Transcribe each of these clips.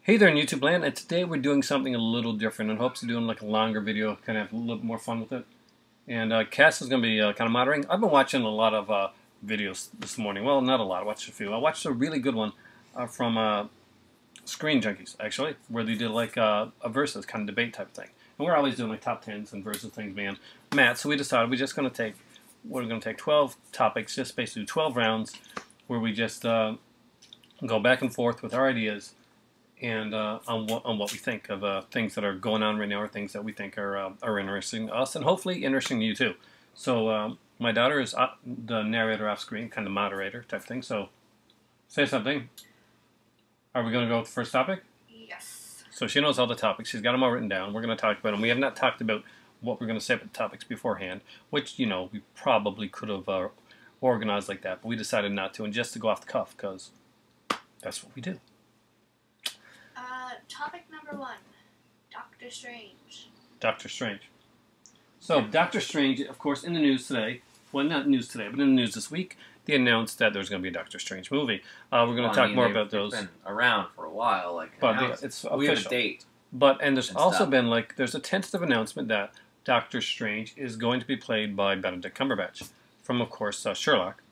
Hey there in YouTube land, and today we're doing something a little different in hopes of doing like a longer video, kind of have a little bit more fun with it. And Cass is going to be kind of moderating. I've been watching a lot of videos this morning. Well, not a lot. I watched a few. I watched a really good one from Screen Junkies, actually, where they did like a versus kind of debate type thing. And we're always doing like top 10s and versus things, man. Matt, so we decided we're going to take 12 topics, just basically 12 rounds, where we just go back and forth with our ideas and on what we think of things that are going on right now, or things that we think are interesting to us, and hopefully interesting to you too. So my daughter is the narrator off screen, kind of moderator type thing. So say something. Are we going to go with the first topic? Yes. So she knows all the topics. She's got them all written down. We're going to talk about them. We have not talked about what we're going to say about the topics beforehand, which, you know, we probably could have organized like that, but we decided not to, and just to go off the cuff, because that's what we do. Topic number 1, Doctor Strange. Doctor Strange. So, Doctor Strange, of course, in the news today, well, not news today, but in the news this week, they announced that there's going to be a Doctor Strange movie. We're going to talk more about those. They've been around for a while, like, but it's official. We have a date. And there's also been, like, there's a tentative announcement that Doctor Strange is going to be played by Benedict Cumberbatch from, of course, Sherlock.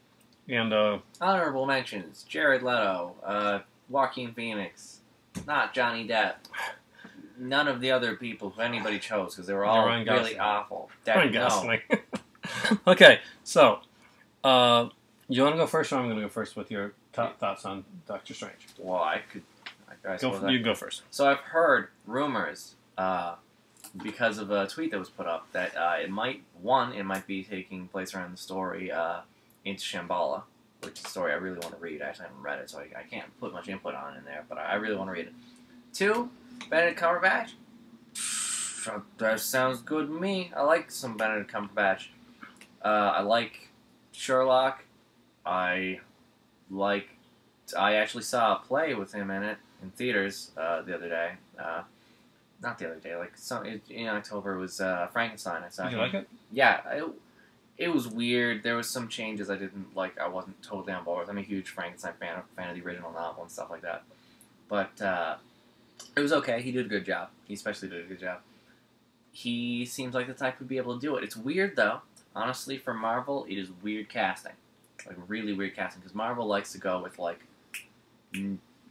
And honorable mentions: Jared Leto, Joaquin Phoenix. Not Johnny Depp. None of the other people who anybody chose, because they were all really awful. Ryan Gosling. Okay, so you want to go first, or I'm going to go first with your top thoughts on Doctor Strange? Well, I You go first. So I've heard rumors, because of a tweet that was put up, that it might be taking place around the story into Shambhala, which is a story I really want to read. I actually haven't read it, so I can't put much input on it in there, but I really want to read it. 2, Benedict Cumberbatch. That sounds good to me. I like some Benedict Cumberbatch. I like Sherlock. I actually saw a play with him in it in theaters the other day. Not the other day, like in October. It was Frankenstein. I saw. Did you like it? Yeah. It was weird. There was some changes I didn't like. I wasn't totally on board with. I'm a huge Frankenstein fan of the original novel and stuff like that. But it was okay. He did a good job. He especially did a good job. He seems like the type who'd be able to do it. It's weird, though. Honestly, for Marvel, it is weird casting. Like, really weird casting. Because Marvel likes to go with, like,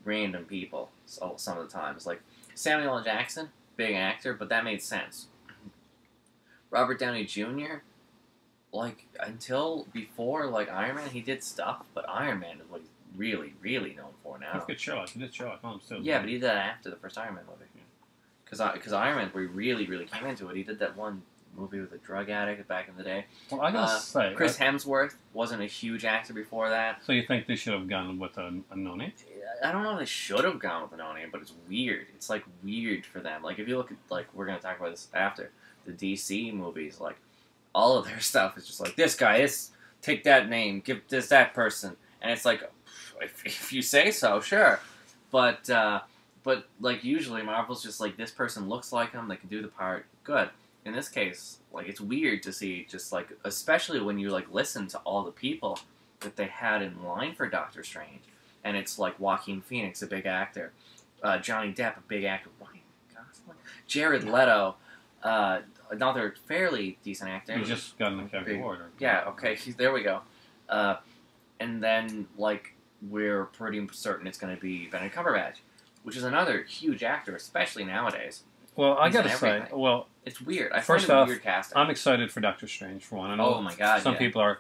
random people some of the times. Like, Samuel L. Jackson, big actor, but that made sense. Robert Downey Jr., like, until before, like, Iron Man, he did stuff, but Iron Man is what he's really, really known for now. Look at Sherlock. He did Sherlock Holmes, too. Yeah, but he did that after the first Iron Man movie. Because Iron Man, where he really, really came into it, he did that one movie with a drug addict back in the day. Well, I gotta say... Chris Hemsworth wasn't a huge actor before that. So you think they should have gone with a no-name? I don't know if they should have gone with a no-name, but it's weird. It's, like, weird for them. Like, if you look at, like, we're going to talk about this after, the DC movies, like, all of their stuff is just like, this guy is, take that name, give this that person. And it's like, if you say so, sure. But like, usually Marvel's just like, this person looks like him, they can do the part, good. In this case, like, it's weird to see just, like, especially when you, like, listen to all the people that they had in line for Doctor Strange. And it's like Joaquin Phoenix, a big actor. Johnny Depp, a big actor. Ryan Gosling. Jared Leto, another fairly decent actor. He just got an Academy Award. Yeah, okay, there we go. And then, like, we're pretty certain it's going to be Benedict Cumberbatch, which is another huge actor, especially nowadays. Well, I gotta say, well, it's weird. I first find it off, weird casting. I'm excited for Doctor Strange, for one. I know oh my god, some people are.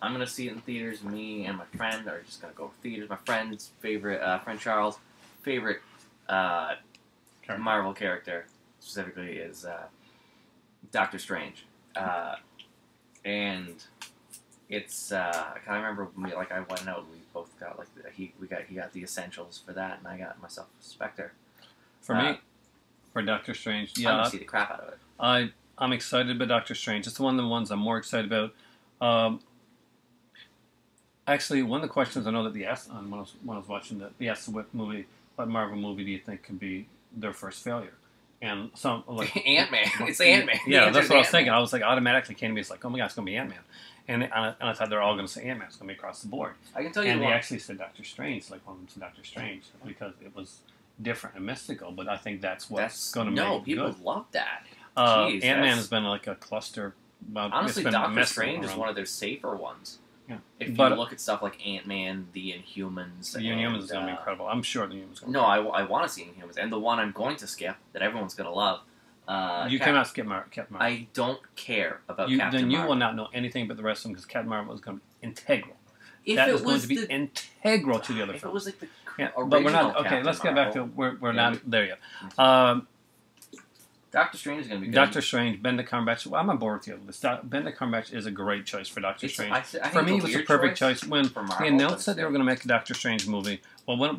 I'm going to see it in theaters. Me and my friend are just going to go to theaters. My friend's favorite, friend Charles' favorite Marvel character, specifically, is Doctor Strange. And it's, I kind of remember, I went out and we both got, like, he got the essentials for that, and I got myself Spectre. For me, for Doctor Strange, yeah. I'm going to see the crap out of it. I'm excited about Doctor Strange. It's one of the ones I'm more excited about. Actually, one of the questions I know that they asked when I was watching they asked what Marvel movie do you think could be their first failure? And some like Ant-Man. It's Ant-Man. Yeah, that's what I was thinking. I was like, automatically can't be. It's like, oh my god, it's gonna be Ant-Man. And I thought they're all going to say Ant-Man. It's going to be across the board. I can tell you. And they actually said Doctor Strange. Like one of them said Doctor Strange because it was different and mystical, but I think that's what's going to make no it people good. love that. Jeez, Ant-Man has been like a cluster. Honestly, it's been Doctor messing Strange is around. one of their safer ones. Yeah. If you But- look at stuff like Ant-Man, the Inhumans, The Inhumans is going to be incredible. I'm sure the Inhumans is going to No, I want to see Inhumans, and the one I'm going to skip that everyone's going to love. You cannot skip Captain Marvel. I don't care about Captain Then you Marvel. will not know anything but the rest of them because Captain Marvel is going to be integral. If That it is going was to be the, integral to the other if it films. was like the Yeah, original but we're not. Okay, Captain let's get back to Marvel, we're Yeah. not there yet. Doctor Strange is going to be good. Doctor Strange, Benedict Cumberbatch. Well, I'm on board with you. Benedict Cumberbatch is a great choice for Doctor Strange. I think For me, it's it was a weird perfect choice. When for Marvel, they but announced it's that they were good. going to make a Doctor Strange movie,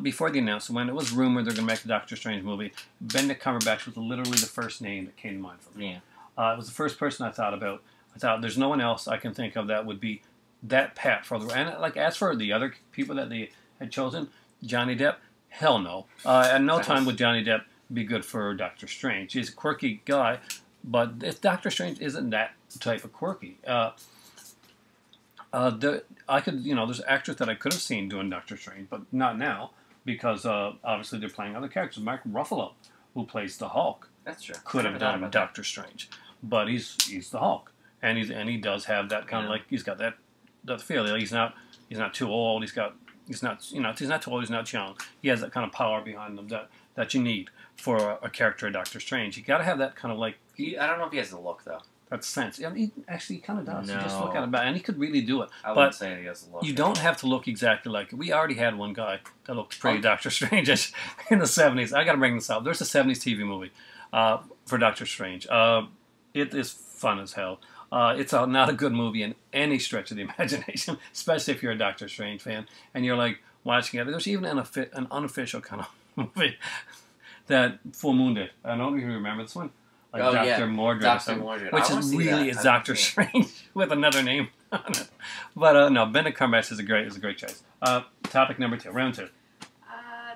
before the announcement, when it was rumored they're going to make a Doctor Strange movie, Benedict Cumberbatch was literally the first name that came to mind for me. Yeah. It was the first person I thought about. I thought there's no one else I can think of that would be that pat for the. And like as for the other people that they had chosen, Johnny Depp, hell no. At no time would Johnny Depp be good for Doctor Strange. He's a quirky guy, but Doctor Strange isn't that type of quirky. I could, there's actors that I could have seen doing Doctor Strange, but not now because obviously they're playing other characters. Mark Ruffalo, who plays the Hulk, That's true. could have done about Doctor Strange, but he's the Hulk, and he does have that kind of like he's got that feel. He's not too old. He's not too old. He's not young. He has that kind of power behind him that you need for a character of Doctor Strange. You got to have that kind of like I don't know if he has the look though. that sense. I mean, he kind of does. You just look No. at him, and he could really do it. I But wouldn't say he has the look. you don't have to look exactly like it. We already had one guy that looked pretty Doctor Strange in the 70s. I got to bring this up. There's a 70s TV movie for Doctor Strange. It is fun as hell. It's not a good movie in any stretch of the imagination, especially if you're a Doctor Strange fan and you're like watching it. There's even an unofficial kind of movie that Full Moon did. I don't know if you remember this one. Like Dr. Mordred, Dr. Mordred. which is really is Doctor Strange with another name on it. But no, Benedict Cumberbatch is a great choice. Topic number 2, round 2.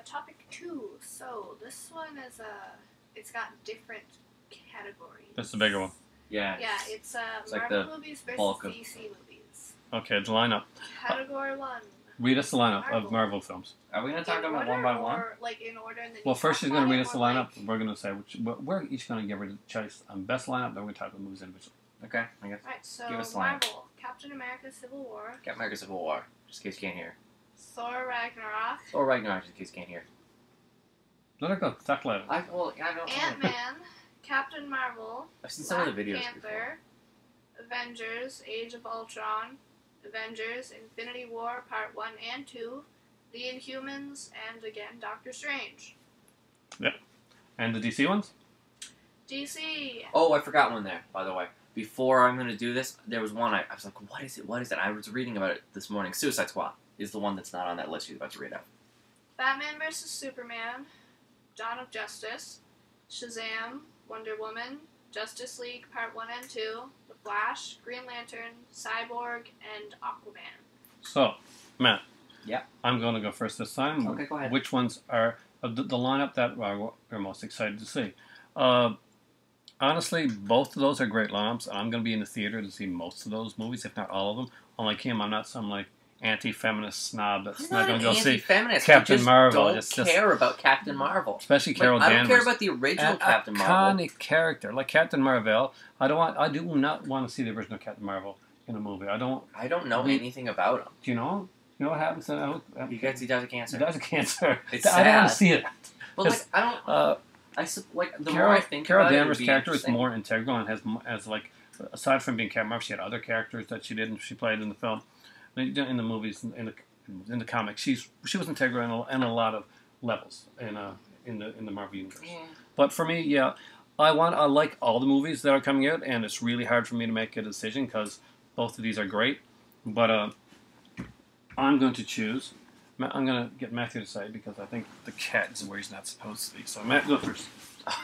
Topic 2. So this one is it's got different categories. This is the bigger one. Yeah. Yeah, it's like Marvel the movies versus bulk of- DC movies. Okay, the lineup. Category 1. Read us the lineup of Marvel films. Are we gonna talk In about order one by one? or, like in order and then Well, you first talk she's going to about read it, us the or, lineup. like- We're going to say we're each going to give her the choice on best lineup. Then we're going to talk about movies individually. Okay, I guess. Alright, so Give us the lineup. Marvel, Captain America Civil War, Captain America Civil War, just in case you can't hear. Thor Ragnarok, Or Ragnarok, just in case you can't hear. Let her go. Talk later. I don't. Ant-Man, Captain Marvel, I've seen some of the Black videos Panther, Avengers, Age of Ultron, Avengers, Infinity War Part 1 and 2, The Inhumans, and again, Doctor Strange. And the DC ones? DC, Oh, I forgot one there, by the way. Before I'm gonna do this, there was one I was like, what is it? What is it? I was reading about it this morning. Suicide Squad is the one that's not on that list you're about to read out. Batman vs. Superman, Dawn of Justice, Shazam, Wonder Woman, Justice League Part 1 and 2, The Flash, Green Lantern, Cyborg, and Aquaman. So, Matt. Yeah. I'm going to go first this time. Okay, go ahead. Which ones are the lineup that we're most excited to see? Honestly, both of those are great lineups. I'm going to be in the theater to see most of those movies, if not all of them. Unlike him, I'm not some like anti-feminist snob that's not going to go see Captain Marvel. I just don't care about Captain Marvel. Especially Carol I don't Danvers. care about the original Captain Marvel. Iconic character like Captain Marvel. I do not want to see the original Captain Marvel in a movie. I don't know anything about him. Do you know? You know what happens? He gets cancer. He dies of cancer. It's I don't want to sad. see it. But like, I don't. The more I think Carol about Danvers' it, it'd be character is interesting. more integral and has like, aside from being Captain Marvel, she had other characters that she did and she played in the film, in the movies, in the comics. She was integral in a lot of levels in the Marvel universe. Yeah. But for me, yeah, I like all the movies that are coming out, and it's really hard for me to make a decision because both of these are great. But I'm going to choose. I'm going to get Matthew to say because I think the cat is where he's not supposed to be. So Matt, go first.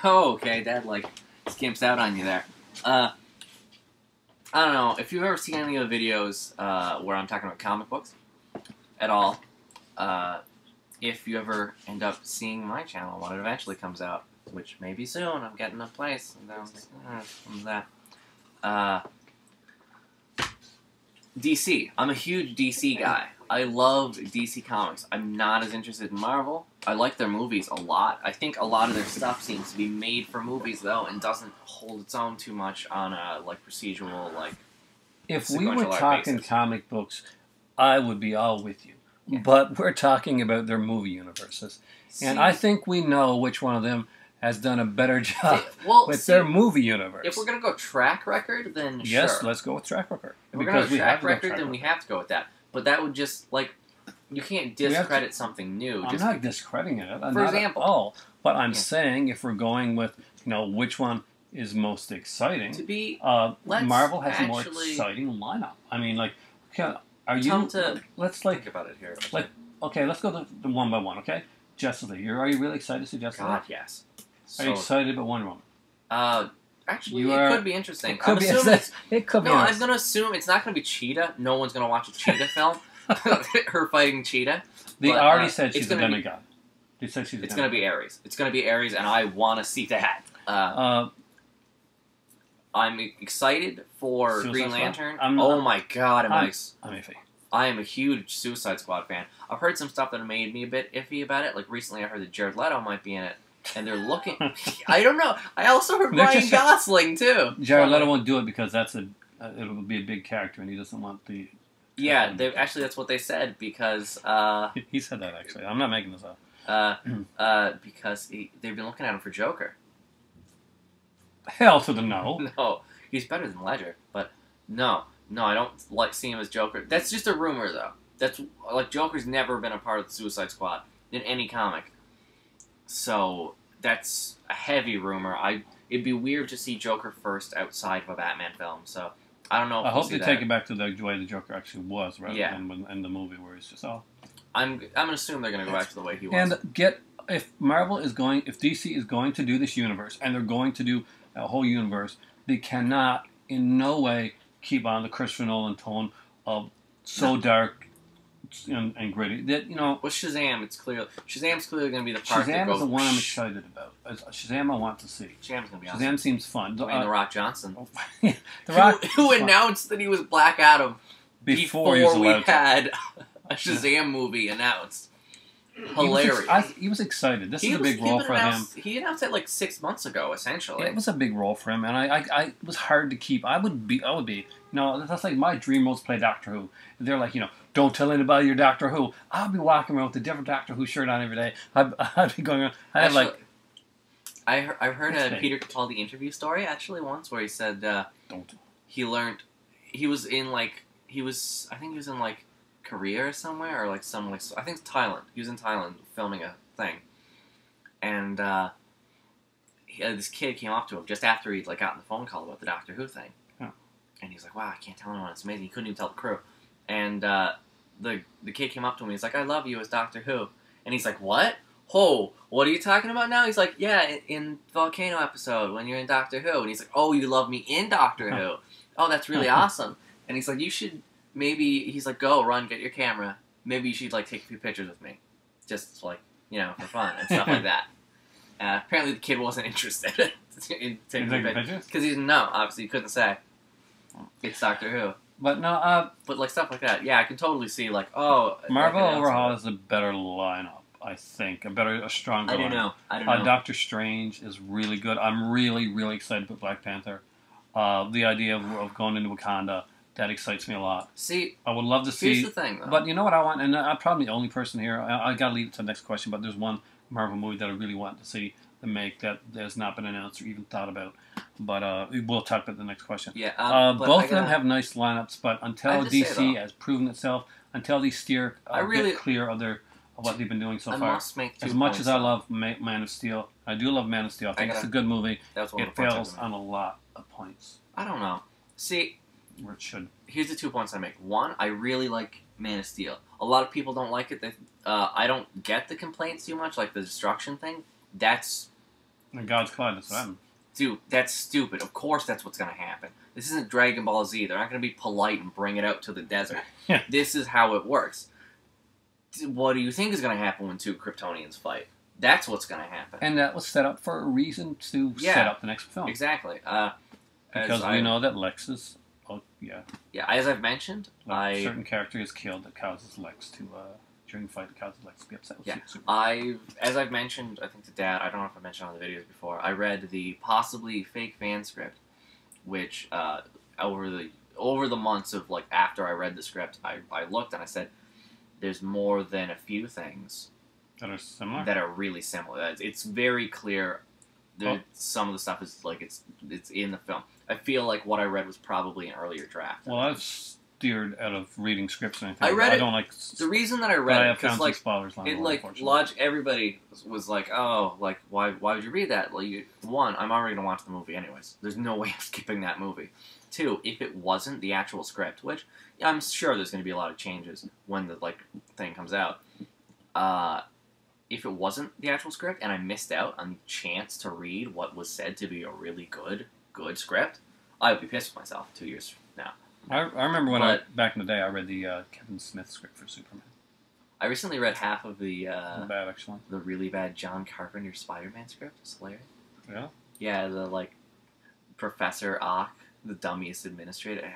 Oh, okay. Dad skimps out on you there. I don't know if you've ever seen any of the videos where I'm talking about comic books at all. If you ever end up seeing my channel when it eventually comes out, which may be soon, I'm getting a place and that. DC. I'm a huge DC guy. I love DC Comics. I'm not as interested in Marvel. I like their movies a lot. I think a lot of their stuff seems to be made for movies, though, and doesn't hold its own too much on a, like, procedural, like, If we were sequential art talking basis. comic books, I would be all with you. Yeah. But we're talking about their movie universes. And I think we know which one of them has done a better job with their movie universe. If we're going to go track record, then yes, sure. let's go with track record. If we're going to go track record, then we have to go with that. But that would just, like, you can't discredit something new. I'm not discrediting it. For example. At all. But I'm saying if we're going with, which one is most exciting, to be, Marvel has a more exciting lineup. I mean, like, let's think about it here. Okay, let's go the one by one, okay? Justice League. Are you really excited to see Justice League? God, yes. Are you excited about Wonder Woman? Actually, it could be interesting. It could be. It could be. No, I'm going to assume it's not going to be Cheetah. No one's going to watch a Cheetah film. Her fighting Cheetah. They already said she's a demigod. They said she's. It's going to be Ares. It's going to be Ares, and I want to see that. I'm excited for Green Lantern. Oh my God, am I iffy. I am a huge Suicide Squad fan. I've heard some stuff that made me a bit iffy about it. Like recently, I heard that Jared Leto might be in it, and they're looking. I don't know. I also heard Ryan Gosling too. Jared Leto won't do it because it will be a big character, and he doesn't want the. Yeah, that's what they said because. He said that actually. I'm not making this up. Because they've been looking at him for Joker. Hell to the no. No, he's better than Ledger, but no, I don't like seeing him as Joker. That's just a rumor, though. That's like Joker's never been a part of the Suicide Squad in any comic, so that's a heavy rumor. It'd be weird to see Joker first outside of a Batman film. So I don't know. I hope they take it back to the way the Joker actually was, rather than in the movie where he's just I'm gonna assume they're gonna go back to the way he was. And if DC is going to do this universe, and they're going to do a whole universe, they cannot in no way keep on the Christopher Nolan tone of dark and gritty. That with Shazam, Shazam's clearly going to be the part that goes. Shazam is the one I'm excited about. Shazam, I want to see. Shazam's going to be awesome. Shazam seems fun. And The Rock Johnson, The Rock, who announced that he was Black Adam before we had a Shazam movie announced. Hilarious. He was excited. This is a big role for him. He announced it like 6 months ago, essentially. It was a big role for him, and it was hard to keep. I would be. That's like my dream was to play Doctor Who. They're like, don't tell anybody you're Doctor Who. I'll be walking around with a different Doctor Who shirt on every day. I'd be going around. I heard a Peter Capaldi interview story actually once where he said he learned he was in Korea or somewhere, or I think it's Thailand. He was in Thailand filming a thing, and this kid came up to him just after he'd gotten the phone call about the Doctor Who thing, and he's like, "Wow, I can't tell anyone. It's amazing." He couldn't even tell the crew, and the kid came up to him. He's like, "I love you as Doctor Who," and he's like, "What? Oh, what are you talking about now?" He's like, "Yeah, in Volcano episode when you're in Doctor Who," and he's like, "Oh, you love me in Doctor Who? Oh, that's really awesome." And he's like, "You should." Maybe he's like, go run, get your camera. Maybe you should take a few pictures with me, just for fun and stuff like that. Apparently, the kid wasn't interested in taking pictures because obviously he couldn't say it's Doctor Who. But no, but stuff like that. Yeah, I can totally see Marvel overall has a better lineup. I think a stronger. I don't know. Doctor Strange is really good. I'm really, really excited about Black Panther. The idea of going into Wakanda. That excites me a lot. See, I would love to see. Here's the thing, though. But you know what I want, and I'm probably the only person here. I got to leave it to the next question. But there's one Marvel movie that I really want to see them make that has not been announced or even thought about. But we'll talk about the next question. Yeah. Both of them have nice lineups, but until DC has proven itself, until they steer bit clear of what they've been doing so far. As much as I love Man of Steel, I do love Man of Steel. I think it's a good movie. It fails on a lot of points. I don't know. See. Where it should. Here's the 2 points I make. One, I really like Man of Steel. A lot of people don't like it. I don't get the complaints too much, like the destruction thing. That's... God's Cloud, that's what happened. Dude, that's stupid. Of course that's what's going to happen. This isn't Dragon Ball Z. They're not going to be polite and bring it out to the desert. Yeah. This is how it works. What do you think is going to happen when 2 Kryptonians fight? That's what's going to happen. And that was set up for a reason to set up the next film. Exactly. Because we know that Lex is Oh, yeah. Yeah, as I've mentioned, A certain character is killed that causes Lex to, during the fight, that causes Lex to be upset with Superman. As I've mentioned, I think to Dad, I don't know if I mentioned on the videos before, I read the possibly fake fan script, which, over the months of, like, after I read the script, I looked and I said, there's more than a few things That are similar? that are really similar. It's very clear. Some of the stuff is, like, it's in the film. I feel like what I read was probably an earlier draft. Well, I've steered out of reading scripts and anything. I read I don't like... The reason that I read it, because, like, spoilers it, like, everybody was like, oh, like, why would you read that? Like, one, I'm already going to watch the movie anyways. There's no way I'm skipping that movie. Two, if it wasn't the actual script, which I'm sure there's going to be a lot of changes when the, like, thing comes out. If it wasn't the actual script and I missed out on the chance to read what was said to be a really good script, I would be pissed with myself 2 years from now. I remember back in the day, I read the Kevin Smith script for Superman. I recently read half of the bad, actually. The really bad John Carpenter Spider-Man script. It's hilarious. Yeah? Yeah, the, like, Professor Ock, the dummiest administrator.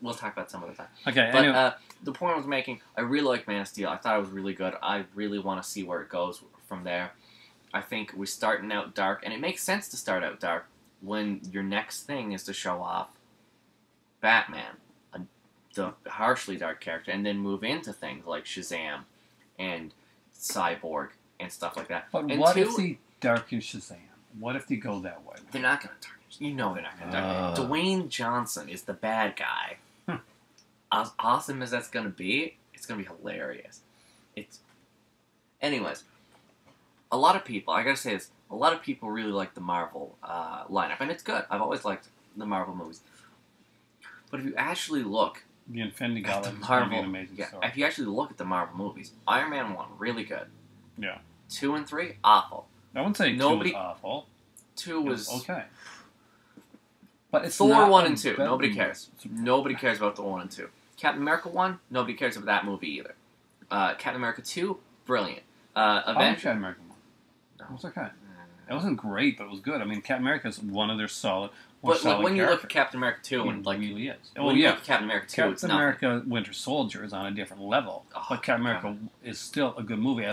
We'll talk about some other time. Okay, but anyway. The point I was making, I really like Man of Steel. I thought it was really good. I really want to see where it goes from there. I think we're starting out dark, and it makes sense to start out dark when your next thing is to show off Batman, the harshly dark character, and then move into things like Shazam and Cyborg and stuff like that. But what if they darken Shazam? What if they go that way? They're not going to darken. You know they're not going to darken. Dwayne Johnson is the bad guy. As awesome as that's going to be, it's going to be hilarious. Anyways, a lot of people, I gotta say this, a lot of people really like the Marvel lineup, and it's good. I've always liked the Marvel movies. But if you actually look the Infinity Gauntlet is going to be an amazing story. If you actually look at the Marvel movies, Iron Man 1, really good. Yeah. 2 and 3, awful. I wouldn't say 2 was awful. 2 was okay. But it's Thor 1 and 2, nobody cares. Nobody cares about Thor 1 and 2. Captain America 1, nobody cares about that movie either. Captain America 2, brilliant. Avengers. Captain America 1. No. It was okay. It wasn't great, but it was good. I mean, Captain America is one of their solid. But like, when you look at Captain America 2, and like really is. When you look at Captain America 2, Captain it's America Winter Soldier is on a different level, but Captain America is still a good movie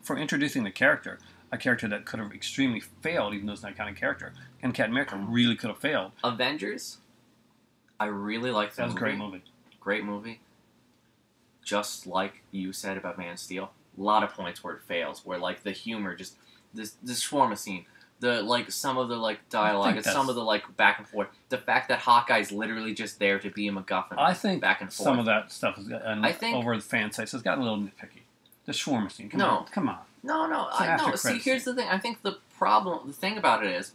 for introducing the character, a character that could have extremely failed, even though it's that kind of character. And Captain America really could have failed. Avengers, I really liked that movie. That was a great movie. Great movie. Just like you said about Man of Steel, a lot of points where it fails, where like the humor, just this shawarma scene, the like some of the like dialogue, and some of the like back and forth. The fact that Hawkeye's literally just there to be a MacGuffin. I think back and forth. Some of that stuff is, over the fan sites has gotten a little nitpicky. The shawarma scene. Come on. No. See, here's the thing. I think the thing about it is,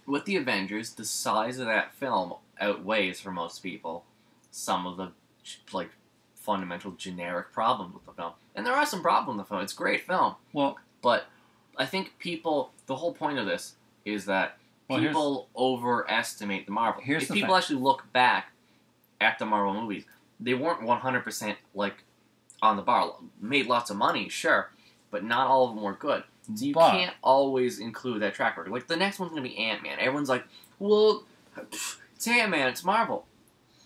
with the Avengers, the size of that film outweighs for most people some of the like fundamental generic problems with the film. And there are some problems with the film. It's a great film. Well, but I think the whole point of this is that people overestimate the Marvel. If people actually look back at the Marvel movies, they weren't 100% like on the bar. Made lots of money, sure, but not all of them were good. So you can't always include that track record. Like, the next one's going to be Ant-Man. Everyone's like, well, it's Ant-Man, it's Marvel.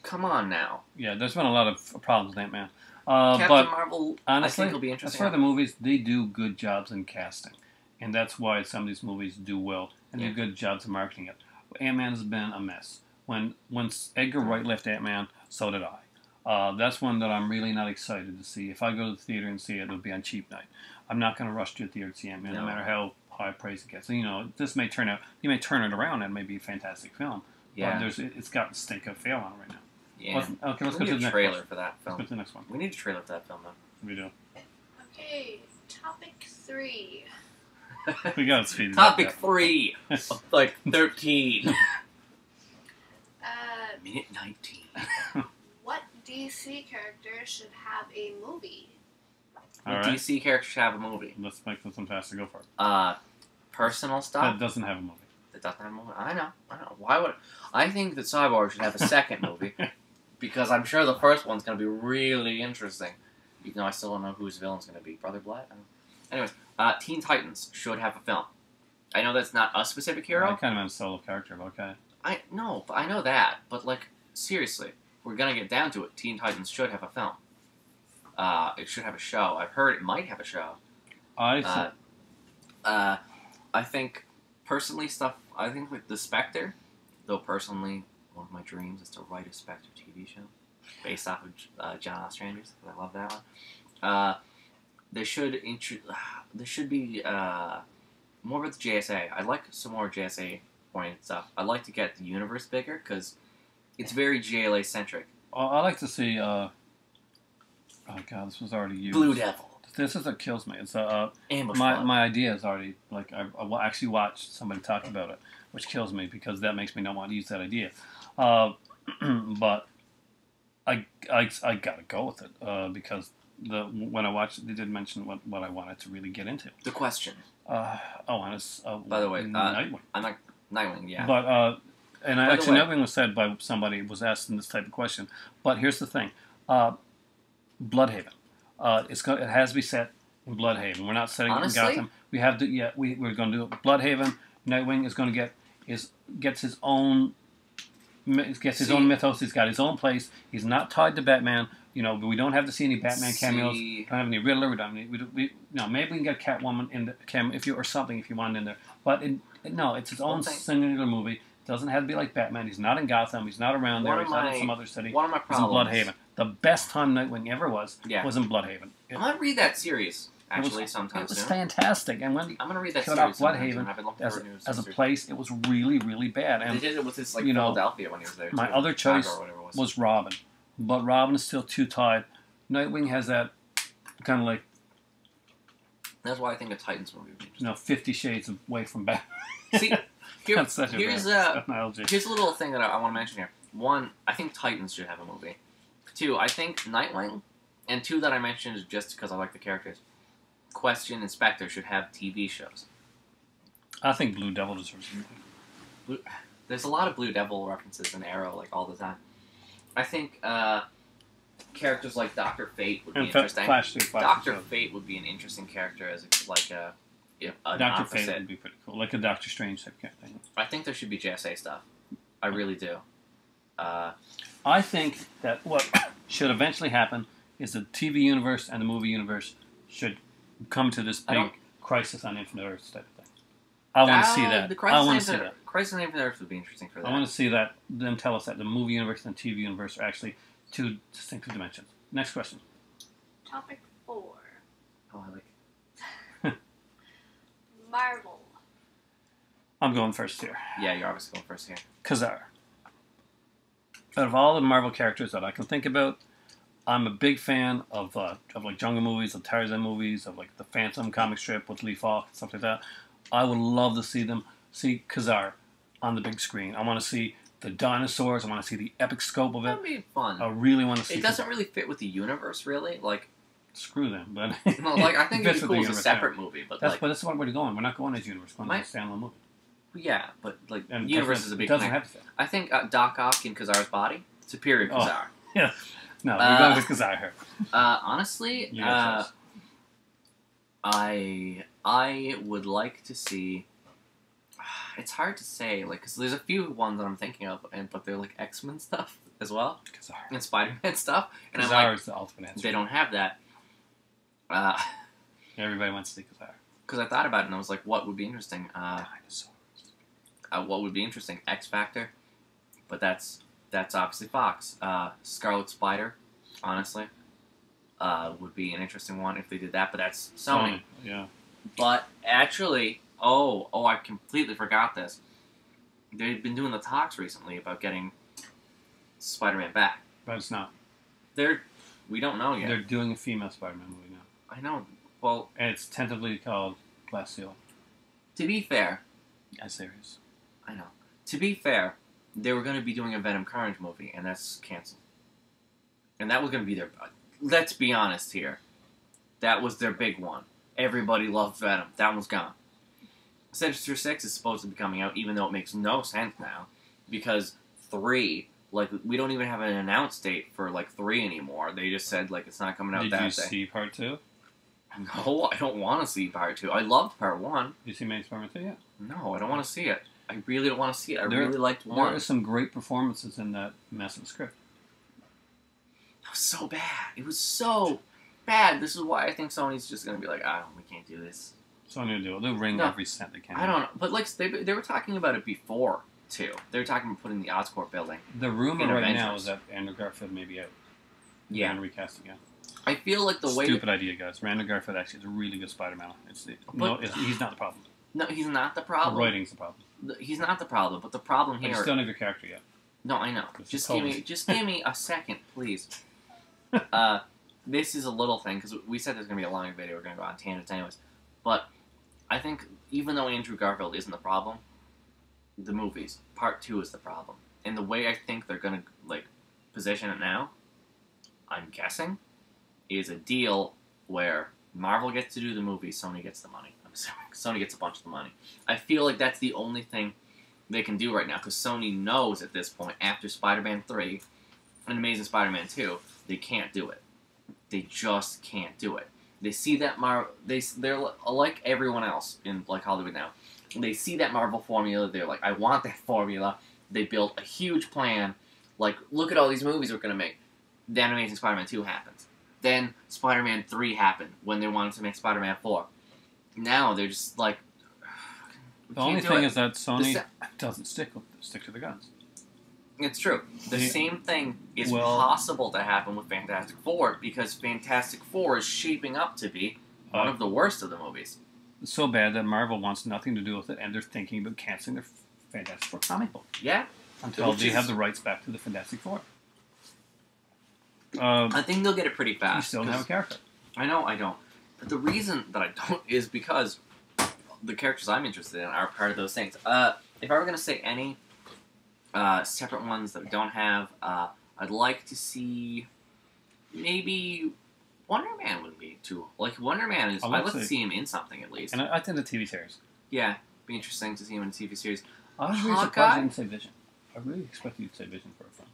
Come on now. Yeah, there's been a lot of problems with Ant-Man. Captain Marvel, honestly, I think will be interesting. As for the movies, they do good jobs in casting. And that's why some of these movies do well. And do good jobs of marketing it. Ant-Man has been a mess. Once Edgar Wright left Ant-Man, so did I. That's one that I'm really not excited to see. If I go to the theater and see it, it'll be on cheap night. I'm not going to rush to the theater to see Ant-Man, no matter how high praise it gets. So, this may turn out, you may turn it around and it may be a fantastic film. Yeah. But it's got the stink of fail on it right now. Yeah. Let's go to the next one. trailer for that film. Let's go to the next one. We need a trailer for that film, though. We do. Okay, topic 3. We got to speed it up. Topic 3. Like 13. Minute 19. What DC character should have a movie? What DC character should have a movie? Let's make this one faster. Go for it. Personal stuff? That doesn't have a movie. That doesn't have a movie? I know. Why would... I think that Cyborg should have a second movie. Because I'm sure the first one's going to be really interesting. Even though I still don't know who his villain's going to be. Brother Black? Anyways, Teen Titans should have a film. I know that's not a specific hero. I kind of meant a solo character, but okay. I know that. But, like, seriously, we're gonna get down to it. Teen Titans should have a film. It should have a show. I've heard it might have a show. I think personally I think with the Spectre, though personally one of my dreams is to write a Spectre TV show based off of John Ostrander's. I love that one. There should be more with the JSA. I'd like some more JSA oriented stuff. I'd like to get the universe bigger because it's very JLA centric. I like to see. Oh God, this was already used. Blue Devil. This is what kills me. It's Ambush my idea is already like I actually watched somebody talk about it, which kills me because that makes me not want to use that idea. But I gotta go with it because when I watched it, they did mention what I wanted to really get into. The Question. And it's By the way, Nightwing. I'm not Nightwing. Yeah. But Nightwing was said by somebody was asking this type of question. But here's the thing, Bloodhaven. It has to be set in Bloodhaven. We're not setting it in Gotham. We have to. Yeah, we're going to do it. Bloodhaven. Nightwing is going to gets his own mythos. He's got his own place. He's not tied to Batman. You know, we don't have to see any Batman cameos. We don't have any Riddler. We don't. Maybe we can get Catwoman in the cameo if you want in there. But it's his own singular movie. It doesn't have to be like Batman. He's not in Gotham. He's not around there. He's not in some other city. One of my problems. He's in Bloodhaven. The best time Nightwing ever was in Bloodhaven. I might read that series actually sometime soon. It was fantastic. And when I'm going to read that showed series. Off Bloodhaven as a place, it was really, really bad. And they did it with his Philadelphia when he was there. My other choice was Robin, but Robin is still too tied. Nightwing has that kind of like. That's why I think a Titans movie would be interesting. 50 Shades away from Batman. See, here's a analogy. Here's a little thing that I want to mention here. One, I think Titans should have a movie. Two, I think Nightwing, and two that I mentioned is just because I like the characters. Question and Spectre should have TV shows. I think Blue Devil deserves a movie. There's a lot of Blue Devil references in Arrow, like all the time. I think characters like Dr. Fate would be interesting. Dr. Fate would be an interesting character as an Dr. Fate would be pretty cool, like a Doctor Strange type of thing. I think there should be JSA stuff. I really do. I think that what should eventually happen is the TV universe and the movie universe should come to this big Crisis on Infinite Earths type of thing. I want to see that. I want to see that. Crisis on Infinite Earths would be interesting for that. I want to see that. Then tell us that the movie universe and the TV universe are actually two distinctive dimensions. Next question. Topic 4. Oh, I like it. Marvel. I'm going first here. Yeah, you're obviously going first here. Kazar. Out of all the Marvel characters that I can think about, I'm a big fan of like Jungle movies, of Tarzan movies, of like the Phantom comic strip with Lee Falk and stuff like that. I would love to see Kazar on the big screen. I want to see the dinosaurs. I want to see the epic scope of it. That'd be fun. I really want to see. It doesn't really fit with the universe, really. Like, screw them. But no, like I think it'd be cool as a separate movie. But that's why we're going. We're not going as universe. We're going as a standalone movie. Yeah, but like universe is a big thing. I think Doc Ock in Kazar's body, superior Kazar. Yeah. No, we're going with Kazar here. Honestly, I would like to see. It's hard to say, like, because there's a few ones that I'm thinking of, but they're like X-Men stuff as well, Kazar. And Spider-Man stuff. And Kazar is the ultimate answer. They don't have that. Everybody wants to see Kazar. Because I thought about it and I was like, what would be interesting? Dinosaurs. What would be interesting? X Factor, but that's obviously Fox. Scarlet Spider, honestly, would be an interesting one if they did that. But that's Sony. Yeah. But actually, I completely forgot this. They've been doing the talks recently about getting Spider-Man back. But it's not. We don't know yet. They're doing a female Spider-Man movie now. I know. Well, and it's tentatively called Glass Seal. To be fair, I'm serious. I know. To be fair, they were going to be doing a Venom Carnage movie, and that's canceled. And that was going to be their... Let's be honest here. That was their big one. Everybody loved Venom. That one's gone. Sinister 6 is supposed to be coming out, even though it makes no sense now. Because 3... Like, we don't even have an announced date for, like, 3 anymore. They just said, like, it's not coming out that day. Did you see Part 2? No, I don't want to see Part 2. I loved Part 1. Did you see Main Spider-Man 2 yet? No, I don't want to see it. I really don't want to see it. I There- really liked There one. are some great performances in that mess of script. It was so bad. It was so bad. This is why I think Sony's just gonna be like, we can't do this. Sony will do it. They'll wring No. every cent they can. I don't know, but like they were talking about it before too. They were talking about putting the Oscorp building. The rumor in right now Avengers. is that Andrew Garfield may be out. Yeah. They're gonna recast again. I feel like the way Stupid idea, guys. Andrew Garfield actually is a really good Spider-Man. He's not the problem. no, he's not the The problem. writing's the problem. He's not the problem, but the problem But you here. still don't have your character yet. No, I know. It's Just just give me a second, please. This is a little thing because we said there's gonna be a long video. We're gonna go on tangents anyways, but I think even though Andrew Garfield isn't the problem, the movies Part 2 is the problem, and the way I think they're gonna like position it now, I'm guessing, is a deal where Marvel gets to do the movies, Sony gets the money. I'm assuming Sony gets a bunch of the money. I feel like that's the only thing they can do right now because Sony knows at this point after Spider-Man 3 and Amazing Spider-Man 2 they can't do it. They just can't do it. They see that they're like everyone else in like Hollywood now. They see that Marvel formula. They're like, I want that formula. They built a huge plan. Like, look at all these movies we're gonna make. Then Amazing Spider-Man 2 happens. Then Spider-Man 3 happened when they wanted to make Spider-Man 4. Now they're just like, The only thing is that Sony doesn't stick to the guns. It's true. The Yeah. same thing is Well- possible to happen with Fantastic Four because Fantastic Four is shaping up to be one of the worst of the movies. It's so bad that Marvel wants nothing to do with it, and they're thinking about canceling their Fantastic Four comic book Yeah, until Which they is- have the rights back to the Fantastic Four. I think they'll get it pretty You fast. still don't have a 'cause- character. I know I don't. But the reason that I don't is because the characters I'm interested in are part of those things. If I were going to say any separate ones that I don't have, I'd like to see maybe Wonder Man wouldn't be too... Like, Wonder Man is... I'd I'd like like to to see him in something, at least. And I think the TV series. Yeah, be interesting to see him in a TV series. I was really surprised Hawkeye? you didn't say Vision. I really expected you to say Vision for a film.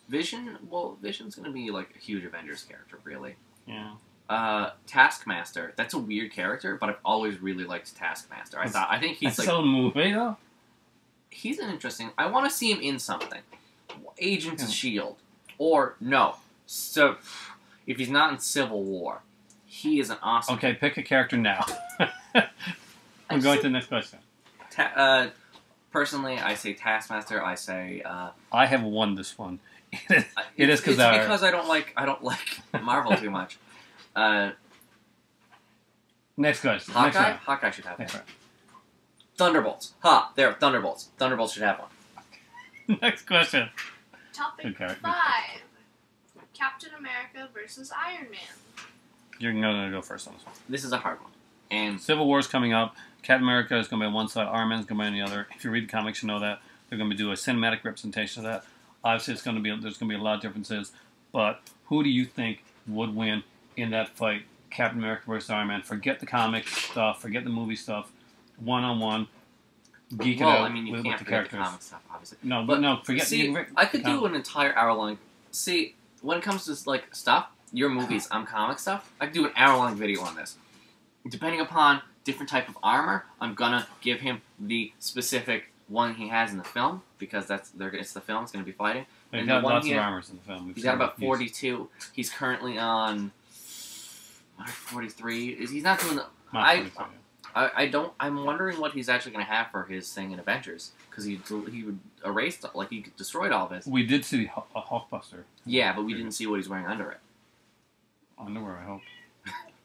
Vision, well, Vision's going to be, like, a huge Avengers character, really. Yeah. Taskmaster, that's a weird character, but I've always really liked Taskmaster. I think he's, That's like... a movie, though. He's an interesting... I want to see him in something. Agents of Yeah. S.H.I.E.L.D. Or, no. So, if he's not in Civil War, he is an awesome... Okay, pick a character now. I'm going to the next question. Personally, I say Taskmaster. I say... I have won this one. It is it's because I don't like Marvel too much. Next question. Hawkeye? Next round. Hawkeye should have Next one. round. Thunderbolts. Ha! There, Thunderbolts. Thunderbolts should have one. Next question. Topic Okay. 5. Captain America versus Iron Man. You're going to go first on this one. This is a hard one. And Civil War's coming up. Captain America is going to be on one side. Iron Man's going to be on the other. If you read the comics, you know that. They're going to do a cinematic representation of that. Obviously, there's going to be a lot of differences. But who do you think would win in that fight? Captain America versus Iron Man. Forget the comic stuff. Forget the movie stuff. One-on-one. Geek it well, out I mean, you with can't the forget the characters. comic stuff, obviously. No, but no, forget. See, I could do an entire hour-long... See, when it comes to, like, stuff, your movies, I'm comic stuff, I could do an hour-long video on this. Depending upon different type of armor, I'm gonna give him the specific one he has in the film, because it's the film, it's gonna be fighting. He's And got the one lots he of had- armors in the film. He's got about 42. He's currently on... 43. He's not doing the... I'm wondering what he's actually going to have for his thing in Avengers, because he would erase, like, he destroyed all of his. We did see a Hulkbuster Yeah, but we didn't see what he's wearing under it. underwear, I hope.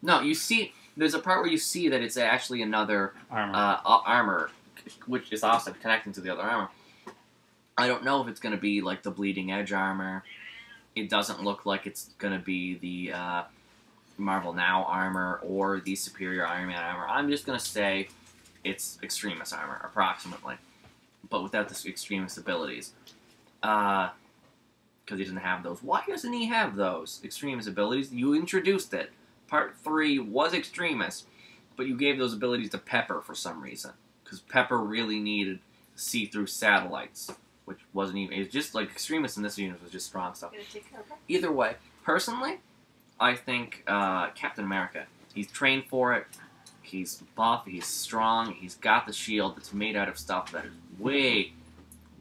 No, you see, there's a part where you see that it's actually another Armor. armor, which is awesome, connecting to the other armor. I don't know if it's going to be, like, the Bleeding Edge armor. It doesn't look like it's going to be the Marvel Now armor or the Superior Iron Man armor. I'm just going to say it's Extremis armor, approximately, but without the Extremis abilities. Because he doesn't have those. Why doesn't he have those Extremis abilities? You introduced it. Part 3 was Extremis, but you gave those abilities to Pepper for some reason. Because Pepper really needed see-through satellites, which wasn't even... It's just like Extremis in this universe was just strong stuff. Gonna take care of that? Either way, personally, I think Captain America. He's trained for it. He's buff, he's strong, he's got the shield that's made out of stuff that is way,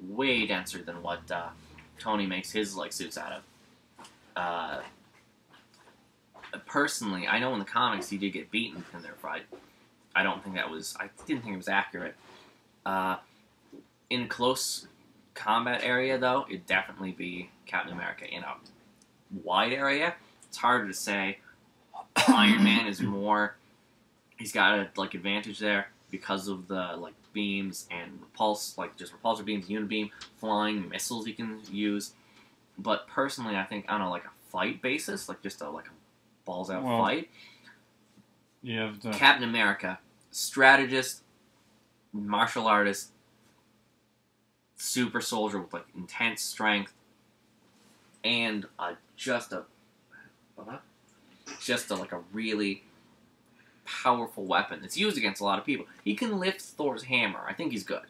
way denser than what Tony makes his like suits out of. Personally, I know in the comics he did get beaten in their fight. I didn't think it was accurate. In close combat area, though, it'd definitely be Captain America. In a wide area, it's harder to say. Iron Man is more. He's got a advantage there because of the beams and just repulsor beams, unibeam, flying missiles he can use. But personally, I think on a fight basis, just a balls out fight. You have the Captain America, strategist, martial artist, super soldier with intense strength, and just a really powerful weapon that's used against a lot of people. He can lift Thor's hammer. I think he's good.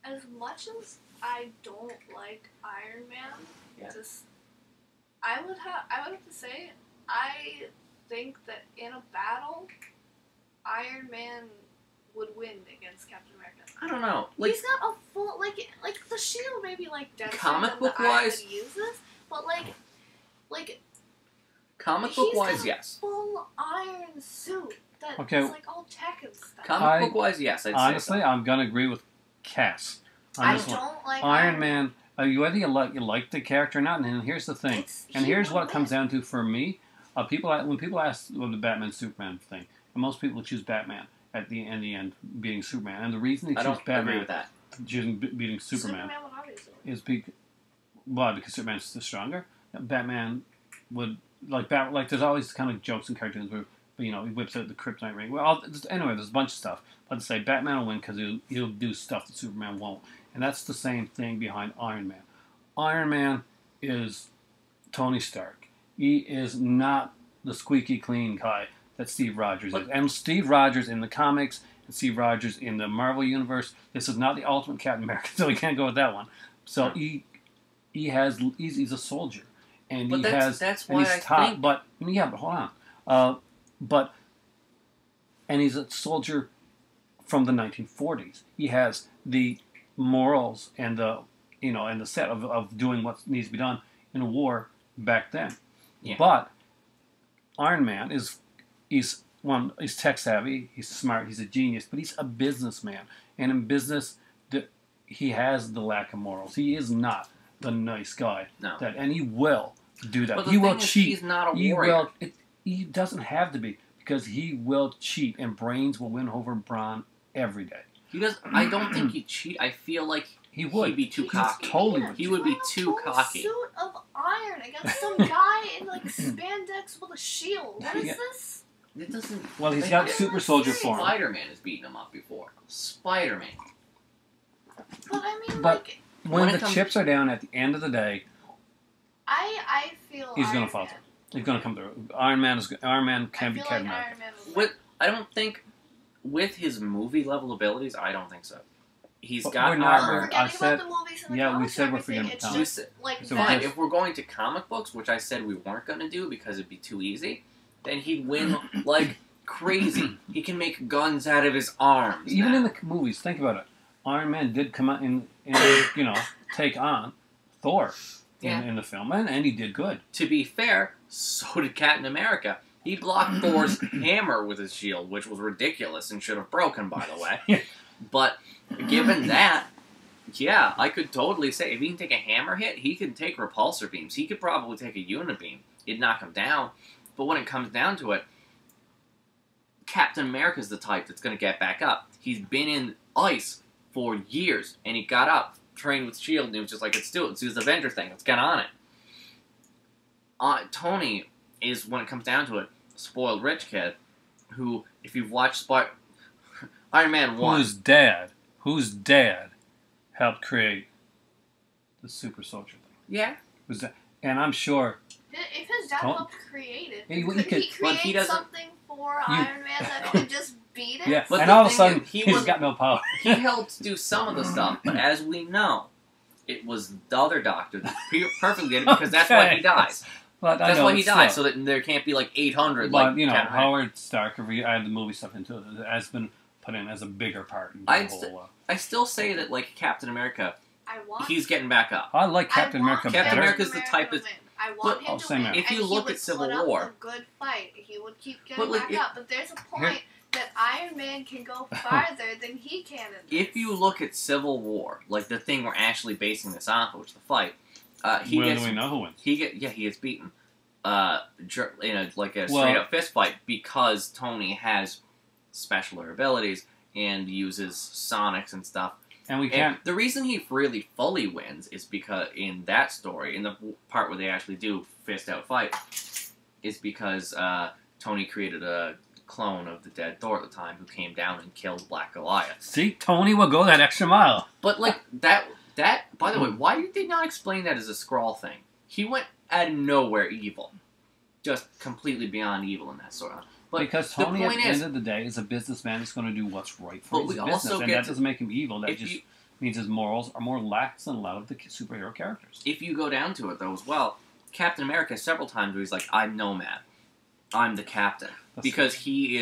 As much as I don't like Iron Man, I would have to say I think that in a battle, Iron Man would win against Captain America. I don't know. He's got a full the shield maybe denser comic than book the iron wise, that he uses, but comic book wise, yes. Full iron suit that Okay. is all tech and stuff. Comic book wise, yes. Honestly, say so. I'm gonna agree with Cass. I don't like Iron Man. Whether you like the character or not, and here's the thing, here's what it comes down to for me. When people ask the Batman Superman thing, and most people choose Batman in the end beating Superman, and the reason they choose Batman agree with that. choosing beating Superman is because Superman's the stronger. Batman would there's always kind of jokes in cartoons where he whips out the kryptonite ring. Well, anyway, there's a bunch of stuff. Let's say Batman will win because he'll do stuff that Superman won't, and that's the same thing behind Iron Man. Iron Man is Tony Stark. He is not the squeaky clean guy that Steve Rogers is. And Steve Rogers in the comics and Steve Rogers in the Marvel Universe, this is not the ultimate Captain America, so we can't go with that one. So he's a soldier. And that's why I think... But hold on. And he's a soldier from the 1940s. He has the morals and the set of doing what needs to be done in a war back then. Yeah. But Iron Man he's tech savvy, he's smart, he's a genius, but he's a businessman. And in business, he has the lack of morals. He is not the nice guy. No. And he will do that. But He will is, cheat. He's not a warrior. He doesn't have to be, because he will cheat, and brains will win over brawn every day. He does. I don't think he'd cheat. I feel like he would. He'd be too cocky. He would be too cocky. Suit of iron against some guy in spandex with a shield. What is this? It doesn't. Well, he's got super soldier form. Spider-Man has beaten him up before. Spider-Man. But I mean, when the chips are down at the end of the day, I feel he's going to falter. He's going to come through. Iron Man can be Captain America. I don't think with his movie level abilities. I don't think so. He's got we're not, armor. I said, we said we're forgetting the comics. Fine, if we're going to comic books, which I said we weren't going to do because it'd be too easy, then he'd win like crazy. He can make guns out of his arms. Even in the movies, think about it. Iron Man did come out and take on Thor in the film, and he did good. To be fair, so did Captain America. He blocked Thor's hammer with his shield, which was ridiculous and should have broken, by the way. But given that, yeah, I could totally say if he can take a hammer hit, he can take repulsor beams. He could probably take a unibeam. It'd knock him down. But when it comes down to it, Captain America's the type that's going to get back up. He's been in ice for years, and he got up, trained with S.H.I.E.L.D., and he was just like, let's do it. Let's do this Avenger thing. Let's get on it. Tony is, when it comes down to it, a spoiled rich kid who, if you've watched Iron Man 1... Whose dad helped create the super soldier thing. Yeah. And I'm sure... If his dad helped create it, he could he create something for Iron Man that could just beat it? Yeah, and all of a sudden, he's got no power. He helped do some of the stuff, but as we know, it was the other doctor that perfectly did it because that's why he dies. But That's I know why he it's died, still- so that there can't be like 800. But like you know, Captain America. Howard Stark, if we add the movie stuff into it, has been put in as a bigger part. Into the whole, I still say that like Captain America, I want. he's getting back up. I like Captain I want America Captain better. America's the type to of- win. I want but- him to same win. here. If you and he look would at Civil put up War- a good fight. He would keep getting like, back up. But there's a point Here- that Iron Man can go farther than he can. In If you look at Civil War, like the thing we're actually basing this off, which is the fight, he When gets do we know who wins? he gets beaten, in a like a Well- straight up fist fight because Tony has special abilities and uses sonics and stuff. And we And can't. the reason he really fully wins is because in that story, in the part where they actually do fist out fight, is because Tony created a clone of the dead Thor at the time who came down and killed Black Goliath. See, Tony will go that extra mile. But like that by the way, why did they not explain that as a Skrull thing? He went out of nowhere evil. Just completely beyond evil in that sort of. But Because the Tony, at point the is, end of the day, is a businessman that's going to do what's right for But his we business. also And get that to- doesn't make him evil. That if just you means his morals are more lax than a lot of the superhero characters. if you go down to it though as well, Captain America several times where he's like, I'm Nomad. I'm the captain. That's- Because he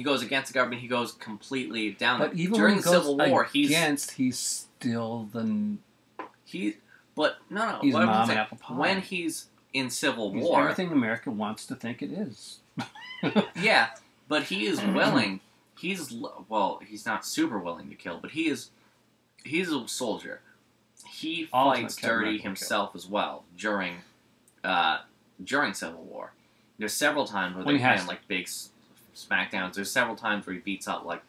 goes against the government, he goes completely down. But even during when the he goes Civil War, he's still the. but no, He's what I'm mom saying, and apple pie. when he's in Civil He's War, everything America wants to think it is. yeah, but he is willing. He's not super willing to kill, but he's a soldier. He Ultimate fights Captain dirty America will himself as well during Civil War. There's several times where When they he has plan like big smackdowns. There's several times where he beats up like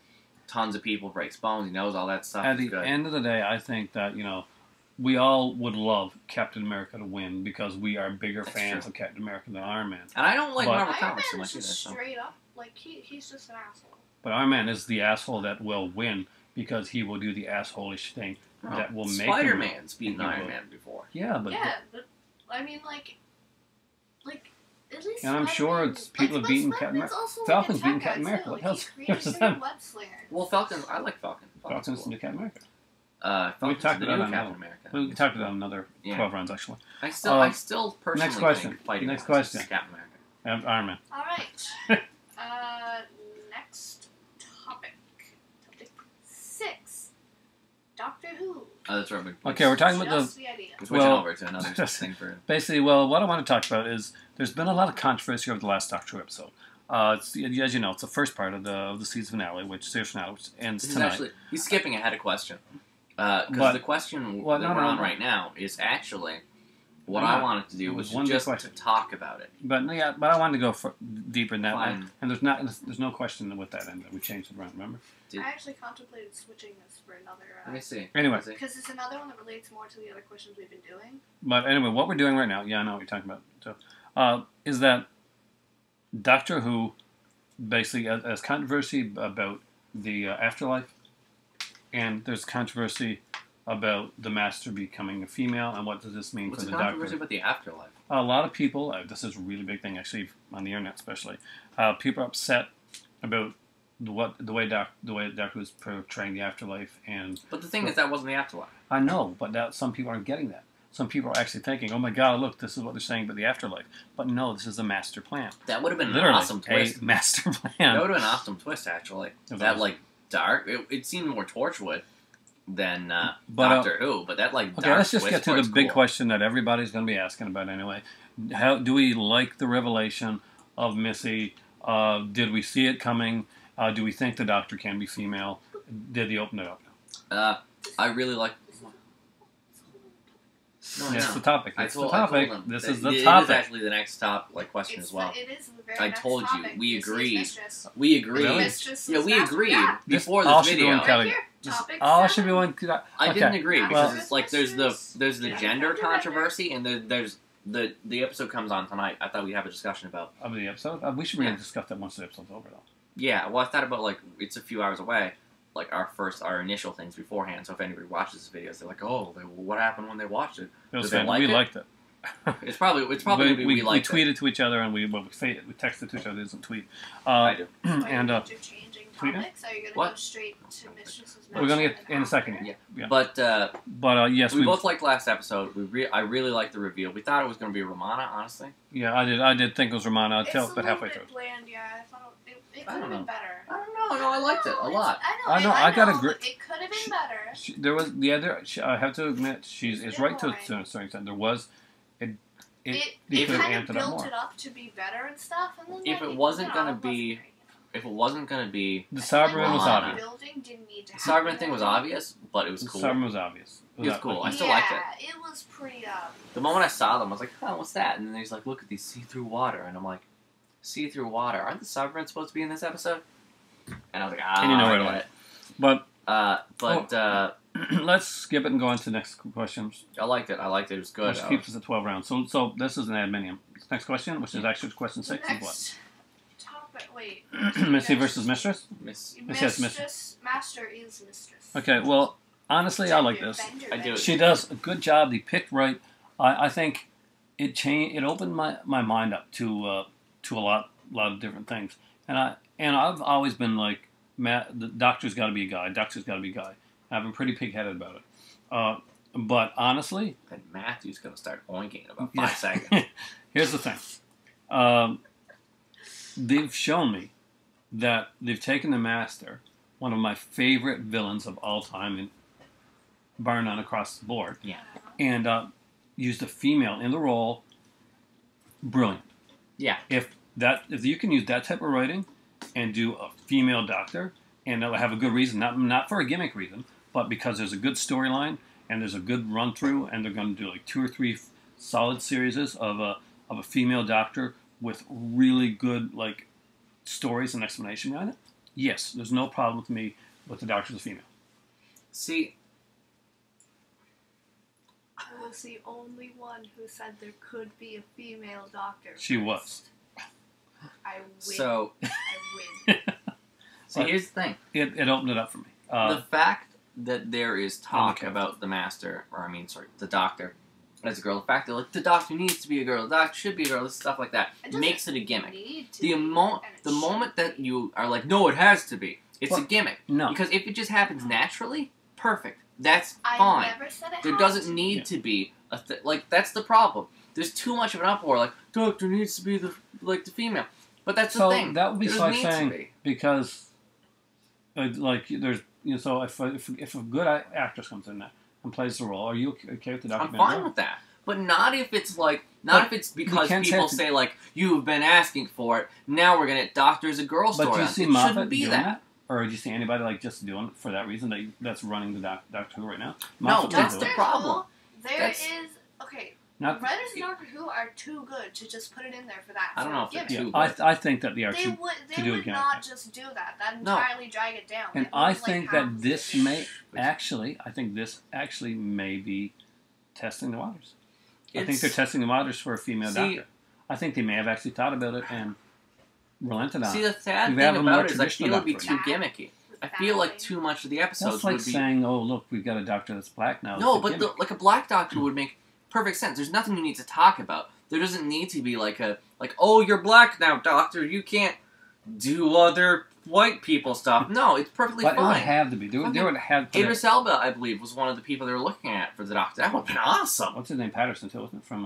tons of people, breaks bones. He knows all that stuff. At He's the good. end of the day, I think that, we all would love Captain America to win because we are bigger That's fans true. of Captain America than Iron Man. And I don't like But- Marvel Iron comics so Man much is either. just So. straight up like he's just an asshole. But Iron Man is the asshole that will win because he will do the asshole-ish thing that will make him Spider-Man's beaten and he Iron will- Man before. Yeah, but Yeah, but I mean, like at least. And I'm sure Spider-Man- it's people have beaten Captain Spider-Man's also Falcon's like a beaten tech guy, Captain America. too. What Like, else? he created Does a that- web slinger. Well, Falcon. I like Falcon. Falcon's the new Captain America. Falcon's talked the about new that Captain on- America. We talked about another Yeah. 12 rounds, actually. I still personally next question. think fighting Next wise is question. Captain America. Iron Man. All right. Next topic. Topic 6. Doctor Who. Oh, that's right. Okay, we're talking about Just the idea. We're switching Well- over to another thing for. Basically, what I want to talk about is there's been a lot of controversy over the last Doctor Who episode. As you know, it's the first part of the season finale, which ends This is tonight. actually he's skipping ahead a question because But- the question well, that no, we're no, on no. right now is actually what No, I no. wanted to do It was was one big just to question. talk about it. But I wanted to go deeper in that Fine. one. And there's no question with that end. We changed it around. Remember? Did- I actually contemplated switching this for another. Let me see. Anyway. Let me see. Because it's another one that relates more to the other questions we've been doing. But anyway, what we're doing right now, I know what you're talking about. So, is that Doctor Who basically has controversy about the afterlife, and there's controversy about the Master becoming a female, and what does this mean What's for the the controversy Doctor? about the afterlife? A lot of people, this is a really big thing actually on the internet, especially. People are upset about the way Doctor Who is portraying the afterlife, and But the thing is, that wasn't the afterlife. I know, but some people aren't getting that. Some people are actually thinking, "Oh my God, look, this is what they're saying about the afterlife." But no, this is a master plan. That would have been an Literally, awesome twist. a master plan. That would have been an awesome twist, actually. was That awesome. like dark. It seemed more Torchwood than But, Doctor Who, but that like Okay, dark let's just twist get to part's the big cool. question that everybody's going to be asking about anyway. How do we like the revelation of Missy? Did we see it coming? Do we think the Doctor can be female? Did he open it up? I really like. No, Yes, no. the topic. I It's told- the I told topic. them This that is the it topic. is actually the next question as well. It is the very I next told you, topic. we This is agreed. Mistress. We agreed. Really? Mistress Yeah, is we master. agreed Yeah. before all this should be video. on Kelly. Right here. This Topic all 7. should be one. I didn't agree Well- because it's like there's the Yeah, gender you're right controversy and there's the episode comes on tonight. I thought we'd have a discussion about. Of the episode? We should really Yeah. discuss that once the episode's over, though. Yeah, well, I thought about like it's a few hours away. Like our initial things beforehand. So if anybody watches this videos, they're like, "Oh, what happened when they watched it?" It was Did they fun. like We it? liked it. It's probably gonna be we liked it. tweeted to each other and we texted to each other. It isn't tweet. I do. And You're changing tweet him? topics? Are you gonna What? go straight to Mistress's We're gonna Master get and in a second. Hopper? Yeah. Yeah. But Yes, we both liked last episode. I really liked the reveal. We thought it was going to be Romana, honestly. Yeah, I did think it was Romana It's until a but halfway little through. bit bland, yeah. I thought it I could have don't been know. better. I don't know. No, I liked it a lot. I know. I gotta agree. But it could have been better. There was I have to admit is right to a certain extent. There was they It could have kind amped of it up built more. it up to be better and stuff, and then If when it you wasn't put gonna it on, it wasn't be- great. If it wasn't going to be... The Cyberman was Romana. obvious. Building didn't need to The happen. Cyberman thing was obvious, but it was The cool. Cyberman was obvious. It was cool. I still yeah, liked it was pretty The moment I saw them, I was like, oh, what's that? And then he's like, look at these see-through water. And I'm like, see-through water? Aren't the Cybermen supposed to be in this episode? And I was like, And you know I right get away. it. But let's skip it and go on to the next question. I liked it. It was good. Which keeps us at 12 rounds. So this is an adminium. Next question, which is actually question 6, is what? Next topic. Wait. Missy versus Mistress? Miss. Yes, Mistress. Master is Mistress. Okay, well, honestly, I like this. Bender, I do. She does a good job. They picked right. I think it opened my mind up to a lot of different things. And I've always been like, the doctor's got to be a guy. Doctor's got to be a guy. I've been pretty pig-headed about it. But honestly, And Matthew's going to start oinking in about 5 Yeah. seconds. Here's the thing. They've shown me that they've taken the Master, one of my favorite villains of all time, and bar none across the board, Yeah. and used a female in the role. Brilliant. Yeah. If you can use that type of writing and do a female doctor, and they'll have a good reason, not for a gimmick reason, but because there's a good storyline and there's a good run through, and they're going to do like 2 or 3 solid series of a female doctor with really good like stories and explanation behind it. Yes, there's no problem with me with the doctor's a female. See, I was the only one who said there could be a female doctor. She was. I win. so I win. here's the thing. It opened it up for me. The fact that there is talk Okay. about the Master, the doctor, as a girl, the fact that like the doctor needs to be a girl, the doctor should be a girl, stuff like that, It doesn't makes it a gimmick. Need to The be, moment and it the should. moment that you are like, no, it has to be, it's a Well, gimmick. no. Because if it just happens naturally, perfect. That's I fine. never said it There has doesn't to. need Yeah. to be like that's the problem. There's too much of an uproar. Like doctor needs to be the female, but that's the So thing. that would be There like doesn't need to saying be. because like there's so if a good actress comes in there and plays the role, are you okay with the doctor? I'm being a fine girl? with that, but not if it's like But if it's because can't say people it to- say like you've been asking for it. Now we're gonna get doctor as a girl But story. do you on. see It Moffat shouldn't be doing that. that? Or do you see anybody like just doing it for that reason that's running the Doctor Who right now? No, Moffat that's doesn't the do it. problem. There That's- is okay. Not, Writers in Doctor Who are too good to just put it in there for that. I don't know if gimmick. they're yeah, too I think that they are They too. would. to They do would again. not just do that. That'd No. entirely drag it down. And It I would, like, think have that this the- may I think this actually may be testing the waters. I think It's- they're testing the waters for a female See- doctor. I think they may have actually thought about it and relented on See, it. the sad We thing have a more about it is I traditional feel it'd be doctor too right gimmicky. I feel like too much of the episodes That's like would be. saying, "Oh, look, we've got a doctor that's black now." No, It's a but gimmick. like a black doctor would make perfect sense. There's nothing you need to talk about. There doesn't need to be oh, you're black now, doctor. You can't do other white people stuff. No, it's perfectly But it would fine. have to be. There would have to. Idris Elba, I believe, was one of the people they were looking at for the doctor. That would have been awesome. What's his name? Patterson, too, wasn't it? From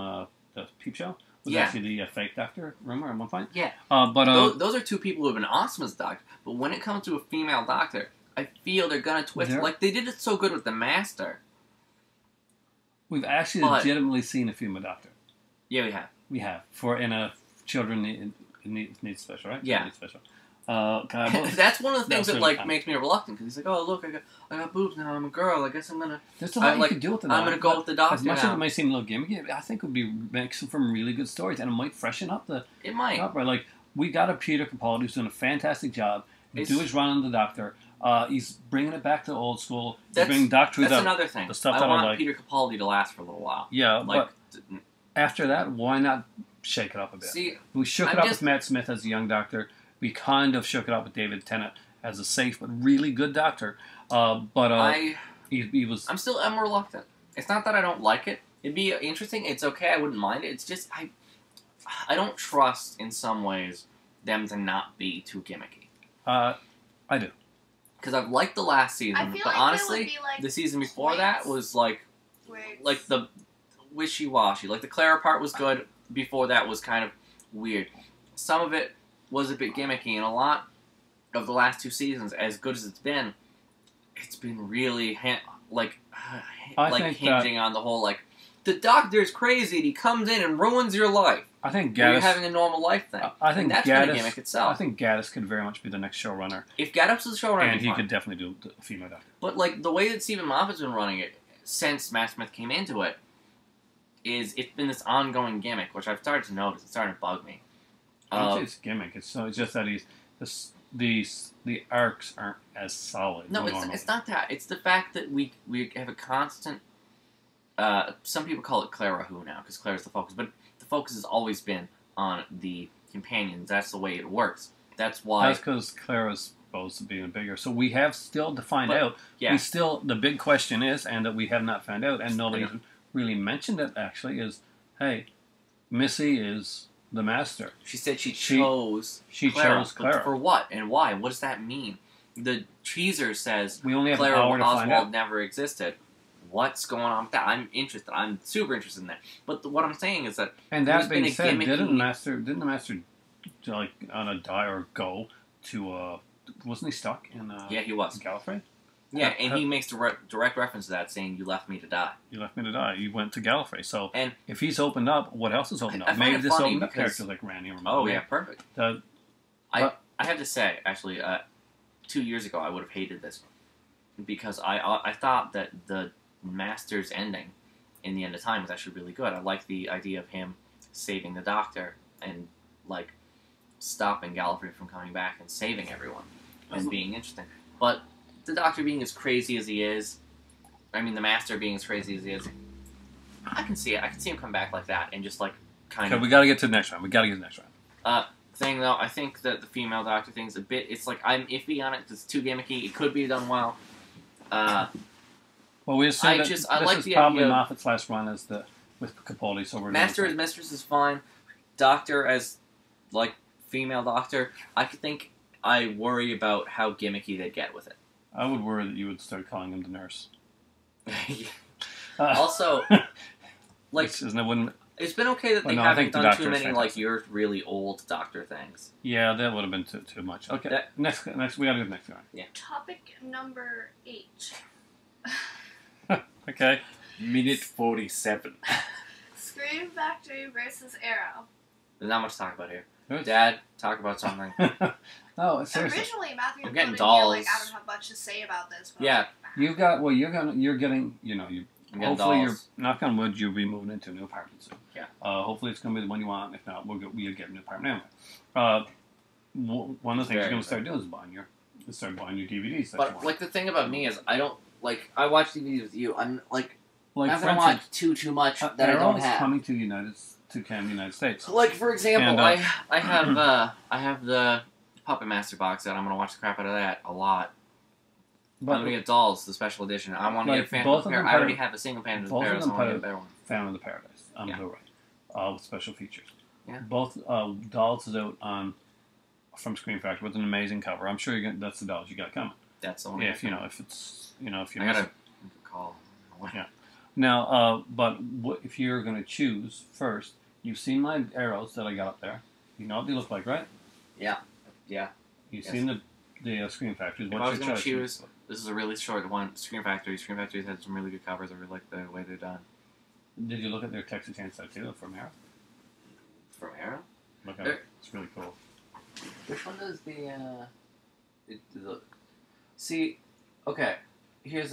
the Peep Show? Was Yeah. actually the fake doctor, rumor at one point? Yeah. But Those are two people who have been awesome as doctor. But when it comes to a female doctor, I feel they're gonna twist it. There- Like they did it so good with the Master. we've actually but- legitimately seen a female doctor. Yeah, we have. We have. In a children need special, right? Yeah. Need special. God, That's one of the things That's that really fun. makes me reluctant because he's like, oh look, I got boobs now. I'm a girl. I guess I'm gonna. there's a lot I, you like, could do with the I'm gonna go with the doctor As much as now. it might seem a little gimmicky, I think it would be make some really good stories, and it might freshen up the It might. opera. Like we got a Peter Capaldi who's doing a fantastic job. It's- Do his run on the Doctor. He's bringing it back to old school. He's That's- bringing Doctor Who. That's another thing. the stuff I that I want like. Peter Capaldi to last for a little while. Yeah, Like, but after that, why not shake it up a bit? see, We shook I'm it up just- with Matt Smith as a young doctor. We kind of shook it up with David Tennant as a safe but really good doctor. He was. I'm reluctant. It's not that I don't like it. It'd be interesting. It's okay. I wouldn't mind it. It's just I don't trust in some ways them to not be too gimmicky. I I do. Because I've liked the last season, I feel but like honestly, there would be, like, the season before points that was like where it's- the wishy-washy. Like the Clara part was good. Before that was kind of weird. Some of it was a bit gimmicky, and a lot of the last 2 seasons, as good as it's been really I think hinging on the whole like the doctor's crazy and he comes in and ruins your life. I think You're Gaddis. having a normal life thing. I think and that's Gaddis, been a gimmick itself. I think Gaddis could very much be the next showrunner, If Gaddis was the showrunner, and he could definitely do the female doctor. But like the way that Stephen Moffat's been running it since Matt Smith came into it is it's been this ongoing gimmick, which I've started to notice. It's starting to bug me. I don't say it's gimmick. It's just that the arcs aren't as solid. No, normally. it's not that. It's the fact that we have a constant. Some people call it Clara Who now because Clara's the focus, but the focus has always been on the companions. That's the way it works. That's why. That's because Clara's supposed to be bigger. So we have still to find out. Yeah. The big question is, and that we have not found out, and nobody's really mentioned it actually, is, hey, Missy is the master. She said she chose Clara. But for what and why? What does that mean? The teaser says We only have Clara an hour to find out. Oswald never existed. What's going on with that? I'm interested. I'm super interested in that. But what I'm saying is that And that there's been being a said, gimmicky- didn't the master like on a die or go to wasn't he stuck in yeah, he was. Gallifrey? Yeah, and he makes direct reference to that, saying, "You left me to die." You left me to die. You went to Gallifrey. So And if he's opened up, what else is opened I up? find Maybe it this funny opened up because- characters like Randy or oh yeah, perfect. The, I have to say, actually, 2 years ago, I would have hated this because I thought that the Master's ending in the End of Time was actually really good. I like the idea of him saving the Doctor and like stopping Gallifrey from coming back and saving everyone and being interesting. But the Doctor being as crazy as he is, I mean, the Master being as crazy as he is, I can see it. I can see him come back like that and just like kind okay, of. we got to get to the next round. Thing though, I think that the female Doctor thing's a bit. It's like I'm iffy on it because it's too gimmicky. It could be done well. Well, we assume that I this like is the probably idea of- Moffat's last run as with Capaldi, so we're Master doing as Mistress is fine. Doctor as like female Doctor, I worry about how gimmicky they get with it. I would worry that you would start calling him the nurse. Also, like isn't it? Wouldn't it's been okay that they Well, no, I haven't think the done Doctor too is many like fantastic. your really old Doctor things. yeah, that would have been too much. Okay, That- next we got to do the next one. Topic number 8. Okay. Minute 47. Scream Factory versus Arrow. There's not much to talk about here. Good. Dad, talk about something. No, seriously. Originally, Matthew I'm put getting in dolls. here, like, I don't have much to say about this. But Yeah. I'm like, You got you're getting you know you. I'm getting Hopefully, dolls. you're knock on wood. You'll be moving into a new apartment soon. Yeah. Hopefully, it's going to be the one you want. If not, we'll get a new apartment anyway. One of the things you're going to start doing is start buying your DVDs. That you But want. like the thing about me is I don't like I watch DVDs with you. I'm like Like not for gonna instance, watch too much that I Arrow don't is have. coming to Canada, United States. So, like for example, And, I have the Puppet Master box set. I'm gonna watch the crap out of that a lot. I'm But gonna get Dolls, the special edition. I want to Like, get Phantom both of of the them Paradise. I already part- have a single Phantom of the both of Paradise. I them want to part get a better one. Phantom of the Paradise on Yeah. Blu-ray, with special features. Yeah. Both Dolls is out on from Screen Factory with an amazing cover. I'm sure that's the Dolls you got coming. That's the one. Yeah, if you I gotta call. Yeah. Now, but if you're going to choose first, you've seen my arrows that I got up there. You know what they look like, right? Yeah. You've Yes. seen the Screen Factories. If I What's was your gonna choice? choose, this is a really short one. Screen Factory. Screen Factory's had some really good covers. I really like the way they're done. Did you look at their Texas Chainsaw too from Arrow? From Arrow. Look at it. It's really cool. Which one does see? Okay, here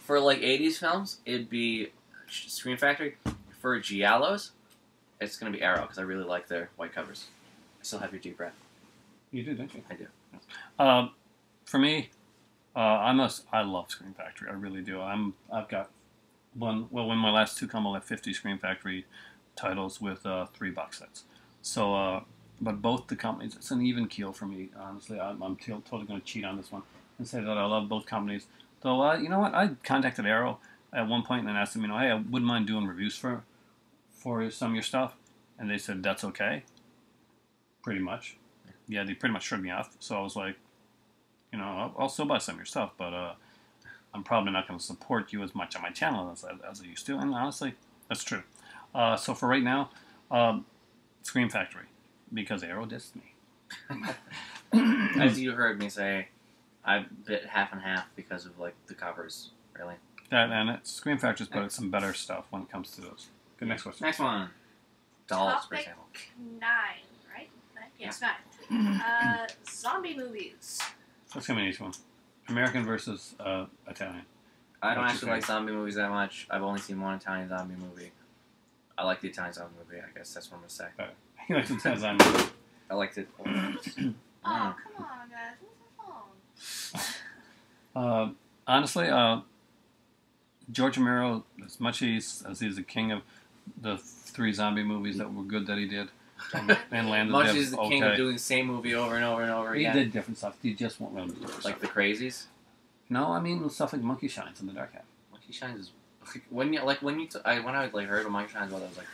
for like '80s films, it'd be Screen Factory. For Giallos, it's gonna be Arrow because I really like their white covers. I still have your deep breath. You do, don't you? I do. For me, I love Screen Factory. I really do. I've got one. Well, when my last two come, I'll have 50 Screen Factory titles with 3 box sets. So, but both the companies, it's an even keel for me. Honestly, I'm totally going to cheat on this one and say that I love both companies. Though, you know what? I contacted Arrow at one point and asked them, hey, I wouldn't mind doing reviews for some of your stuff, and they said that's okay. Pretty much. Yeah, they pretty much shrugged me off. So I was like, You know, I'll still buy some of your stuff, but I'm probably not going to support you as much on my channel as I used to. And honestly, that's true. So for right now, Scream Factory, because Arrow dissed me. As you heard me say, I bit half and half because of like the covers. Really. That and Scream Factory's put out some better stuff when it comes to those. Good, next question. Next one. Dolls, for Topic example. 9, right? Yes, 9. Zombie movies. That's gonna be an easy one. American versus Italian. I don't What's actually your like zombie movies that much. I've only seen one Italian zombie movie. I like the Italian zombie movie. I guess that's what I'm gonna say. You like the Italian zombie movie? I liked it. Oh, come on, guys. Where's my phone? Honestly, George Romero, as much as he's the king of the 3 zombie movies that were good that he did, and Land of Much the as the king of doing the same movie over and over and over he again. did different stuff. He just won't let him do it. Like the Crazies. No, I mean stuff like Monkey Shines and The Dark Half. Monkey Shines is when I heard of Monkey Shines, I was like,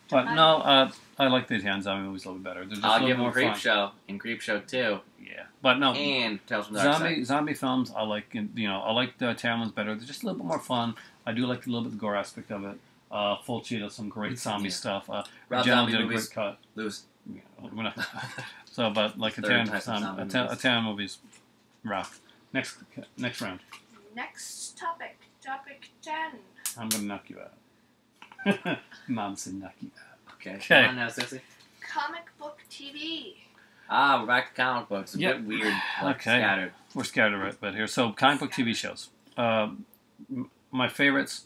But no, I like the Italian zombie movies a little bit better. They're just a I'll little give more him Creep fun. Show and Creep Show 2 Yeah, but no, and Tales from the Dark Side. zombie films. I like I like the Italian ones better. They're just a little bit more fun. I do like a little bit the gore aspect of it. Fulci does some great zombie stuff. Rob General Zombie did a movies. great cut. Lose. Yeah, we're not. So, but like Third Italian, type of zombie movies. Italian movies, rock. Next round. Next topic. Topic 10. I'm gonna knock you out. Mom said knock you out. Okay. Okay. Come on now, Sissy. Comic book TV. Ah, we're back to comic books. A Yep. bit weird. Like, Okay. Scattered. We're scattered right, but here. So comic book TV shows. My favorites.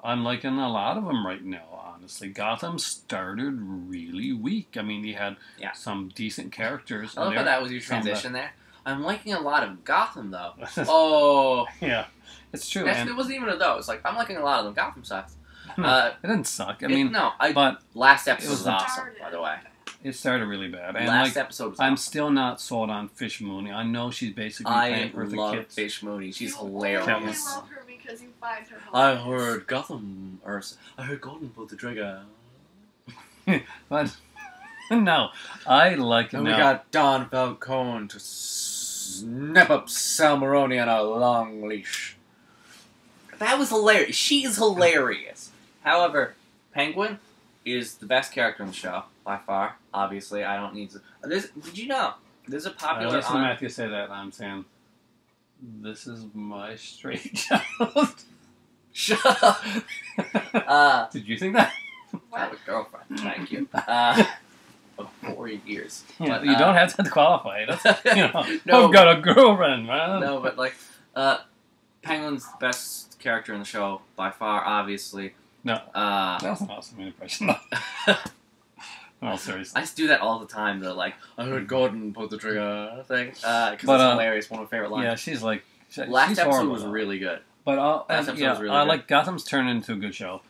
I'm liking a lot of them right now. Honestly, Gotham started really weak. I mean, you had some decent characters. I love in how there. that was your transition there. I'm liking a lot of Gotham, though. Oh, Oh. yeah, it's true. Actually, And it wasn't even a though. It's like, I'm liking a lot of them. Gotham sucks. it didn't suck. I mean, but last episode was was awesome, by the way. it started really bad. And Last episode was I'm awesome. still not sold on Fish Mooney. I know she's basically I paying for the love kids. Fish Mooney. She's You hilarious. only love her because you find her I hilarious. heard Gotham, or I heard Golden pulled the trigger. But no, I like it And we now. got Don Falcone to snap up Sal Maroni on a long leash. That was hilarious. She is hilarious. However, Penguin is the best character in the show, by far. Obviously, I don't need to... Did you know? There's a popular... Listen to Matthew say that, I'm saying, this is my straight child. Shut up! Did you think that? I have a girlfriend. Thank you. Of 4 years. Yeah, But, you don't have to qualify. That's, No. I've got a girlfriend, man. No, but like, Penguin's the best character in the show by far. Obviously, No, I that was an awesome impression. No, seriously. used to do that all the time. The like, I heard Gordon pull the trigger thing because it's But, hilarious. One of my favorite lines. Yeah, she's like... Last she's episode horrible, was though. really good. But Last episode was really I good. like Gotham's turned into a good show.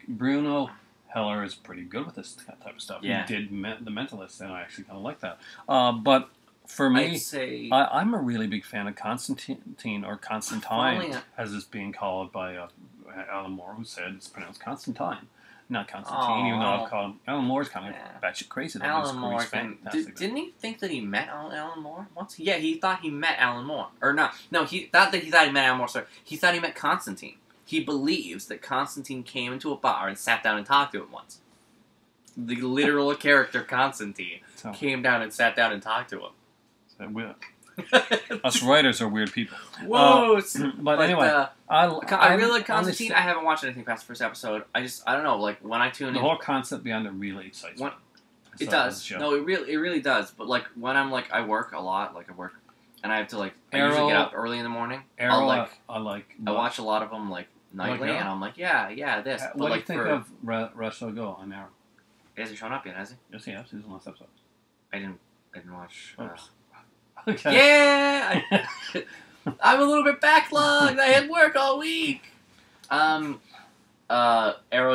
Bruno Heller is pretty good with this type of stuff. Yeah. He did The Mentalist, and I actually kind of like that. But for me, I'd say I'm a really big fan of Constantine, or Constantine, Finally, as it's being called by Alan Moore, who said it's pronounced Constantine, not Constantine, even though I've called him. Alan Moore's kind of batshit crazy. Alan Moore. Fantastic. Didn't he think that he met Alan Moore once? Yeah, he thought he met Alan Moore. Or no, he thought he met Alan Moore. Sorry, he thought he met Constantine. He believes that Constantine came into a bar and sat down and talked to him once. The literal character Constantine So, came down and sat down and talked to him. us writers are weird people. Whoa! But anyway, I really like I Constantine. I haven't watched anything past the first episode. I don't know. Like when I tune The in, whole concept behind it really excites me. it does. No, it really does. But like when I'm like I work a lot. Like I work, and I have to like I usually get up early in the morning. Arrow, I like. I watch a lot of them like nightly, Arrow? and I'm like, yeah, this. But What do you like think of Rush Go on Arrow? He hasn't shown up yet, has he? Yes, he has. He's in the last episode. I didn't watch. Oops. Okay. Yeah, I'm a little bit backlogged. I had work all week. Arrow's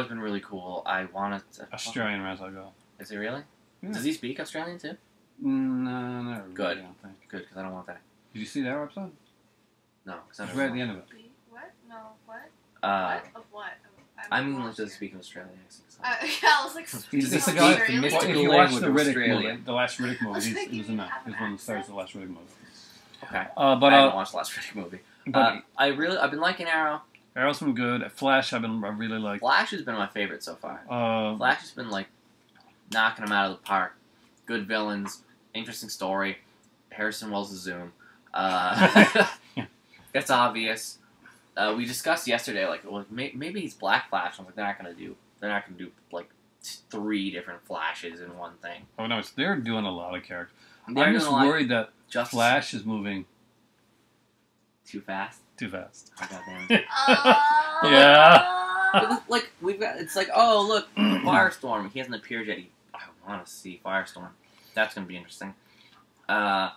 been really cool. I wanted to. Australian Rush Go. Is he really? Yeah. Does he speak Australian too? No, not really. Good. I don't think. Good, because I don't want that. Did you see the Arrow episode? No, because I It's don't. right at the end of it. What? No, what? What? Of what? I mean, like, does he speak in Australian accent? Yeah, I was like, He's speak the guy. Australian? Mystical If you watch language the of Riddick Australia. movie, the last Riddick I was movie, he thinking was in you that. have He was an one of the stars of accent. the last Riddick movie. Okay. But I haven't watched the last Riddick movie. but I've been liking Arrow. Arrow's been good. Flash, I really like. Flash has been my favorite so far. Uh, Flash has been like knocking them out of the park. Good villains, interesting story. Harrison Wells' Zoom. That's obvious. We discussed yesterday, like, well, maybe he's Black Flash. I'm like, they're not gonna do like 3 different Flashes in one thing. oh no, they're doing a lot of characters. They're I'm just doing a lot- worried that Justice Flash is moving too fast. too fast. Oh, goddamn. Yeah. Like we've got, it's like, oh look, Firestorm. He hasn't appeared yet. I want to see Firestorm. That's gonna be interesting. The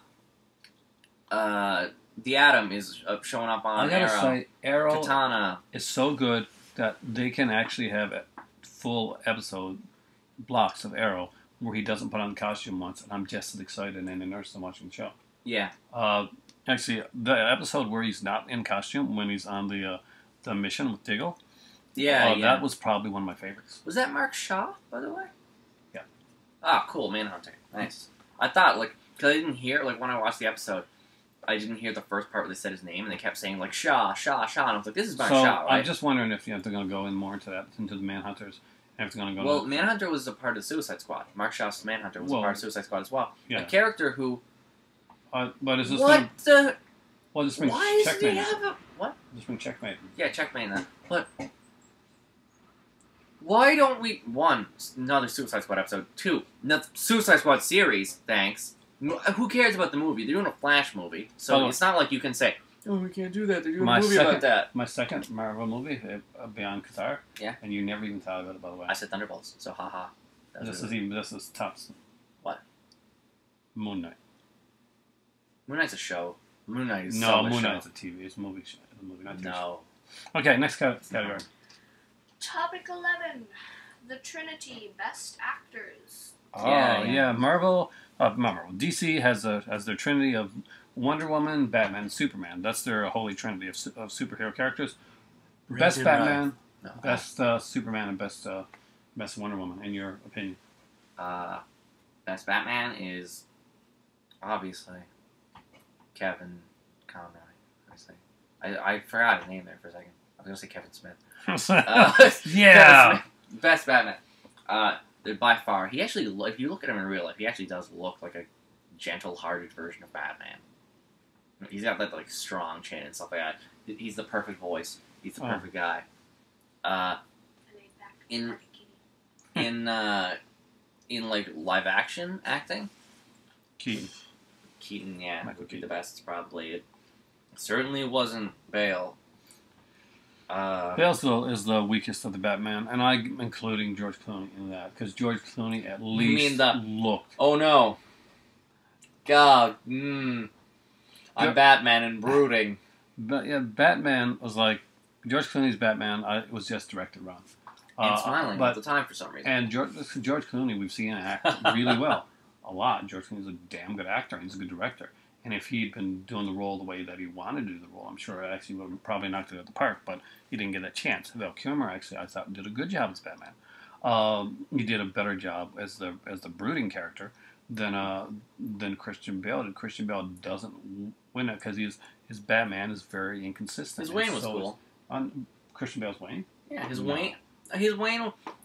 Atom is showing up on I gotta Arrow. say, Arrow Katana. is so good that they can actually have full episode blocks of Arrow where he doesn't put on the costume once, and I'm just as excited and interested in watching the show. Yeah. Actually, the episode where he's not in costume, when he's on the mission with Diggle, Yeah. that was probably one of my favorites. Was that Mark Shaw, by the way? Yeah. Ah, cool, Manhunter. Nice. I thought, like, because I didn't hear, like, when I watched the episode, I didn't hear the first part where they said his name, and they kept saying, like, Shaw, and I was like, this is Mark Shaw, right? I'm just wondering if they're going to go in more into that, into the Manhunters, and if they're going to go... Well, Manhunter was a part of the Suicide Squad. Mark Shaw's Manhunter was a part of Suicide Squad as well. Yeah. A character who... but is this what the... Well, this brings Why does he Checkmate. have a... What? This brings Checkmate. Yeah, Checkmate then. But... Why don't we... 1, another Suicide Squad episode. 2, another Suicide Squad series, thanks. Who cares about the movie? They're doing a Flash movie. So it's not like you can say, oh, we can't do that. They're doing a movie about that. My second Marvel movie, Beyond Qatar. Yeah. And you never even thought about it, by the way. I said Thunderbolts, so haha. This is tough. What? Moon Knight. Moon Knight's a show. Moon Knight is Moon Knight's a TV. It's a movie. Not TV. No. Okay, next category. Topic 11. The Trinity Best Actors. Oh, yeah. Marvel, DC has their trinity of Wonder Woman, Batman, and Superman. That's their holy trinity of superhero characters. Best Batman, best Superman, and best Wonder Woman, in your opinion? Best Batman is obviously Kevin Conroy. I forgot his name there for a second. I was going to say Kevin Smith. Yeah. Kevin Smith. Best Batman. By far, he actually, if you look at him in real life, he actually does look like a gentle-hearted version of Batman. He's got that like strong chin and stuff like that. He's the perfect voice. He's the perfect guy. In like live action acting, Keaton, yeah, would be the best probably. It certainly wasn't Bale. Bale is the weakest of the Batman, and I'm including George Clooney in that, because George Clooney at least looked. Oh no. God. I'm Batman and brooding. But yeah, Batman was like George Clooney's Batman. It was just directed wrong. And smiling all the time for some reason. And George Clooney, we've seen act really well, a lot. George Clooney's a damn good actor. He's a good director. And if he'd been doing the role the way that he wanted to do the role, I'm sure actually would have probably knocked it out of the park. But he didn't get that chance. Val Kilmer actually, I thought, did a good job as Batman. He did a better job as the brooding character than Christian Bale did. Christian Bale doesn't win it because his Batman is very inconsistent. His Wayne was cool. Christian Bale's Wayne? Yeah, his Wayne.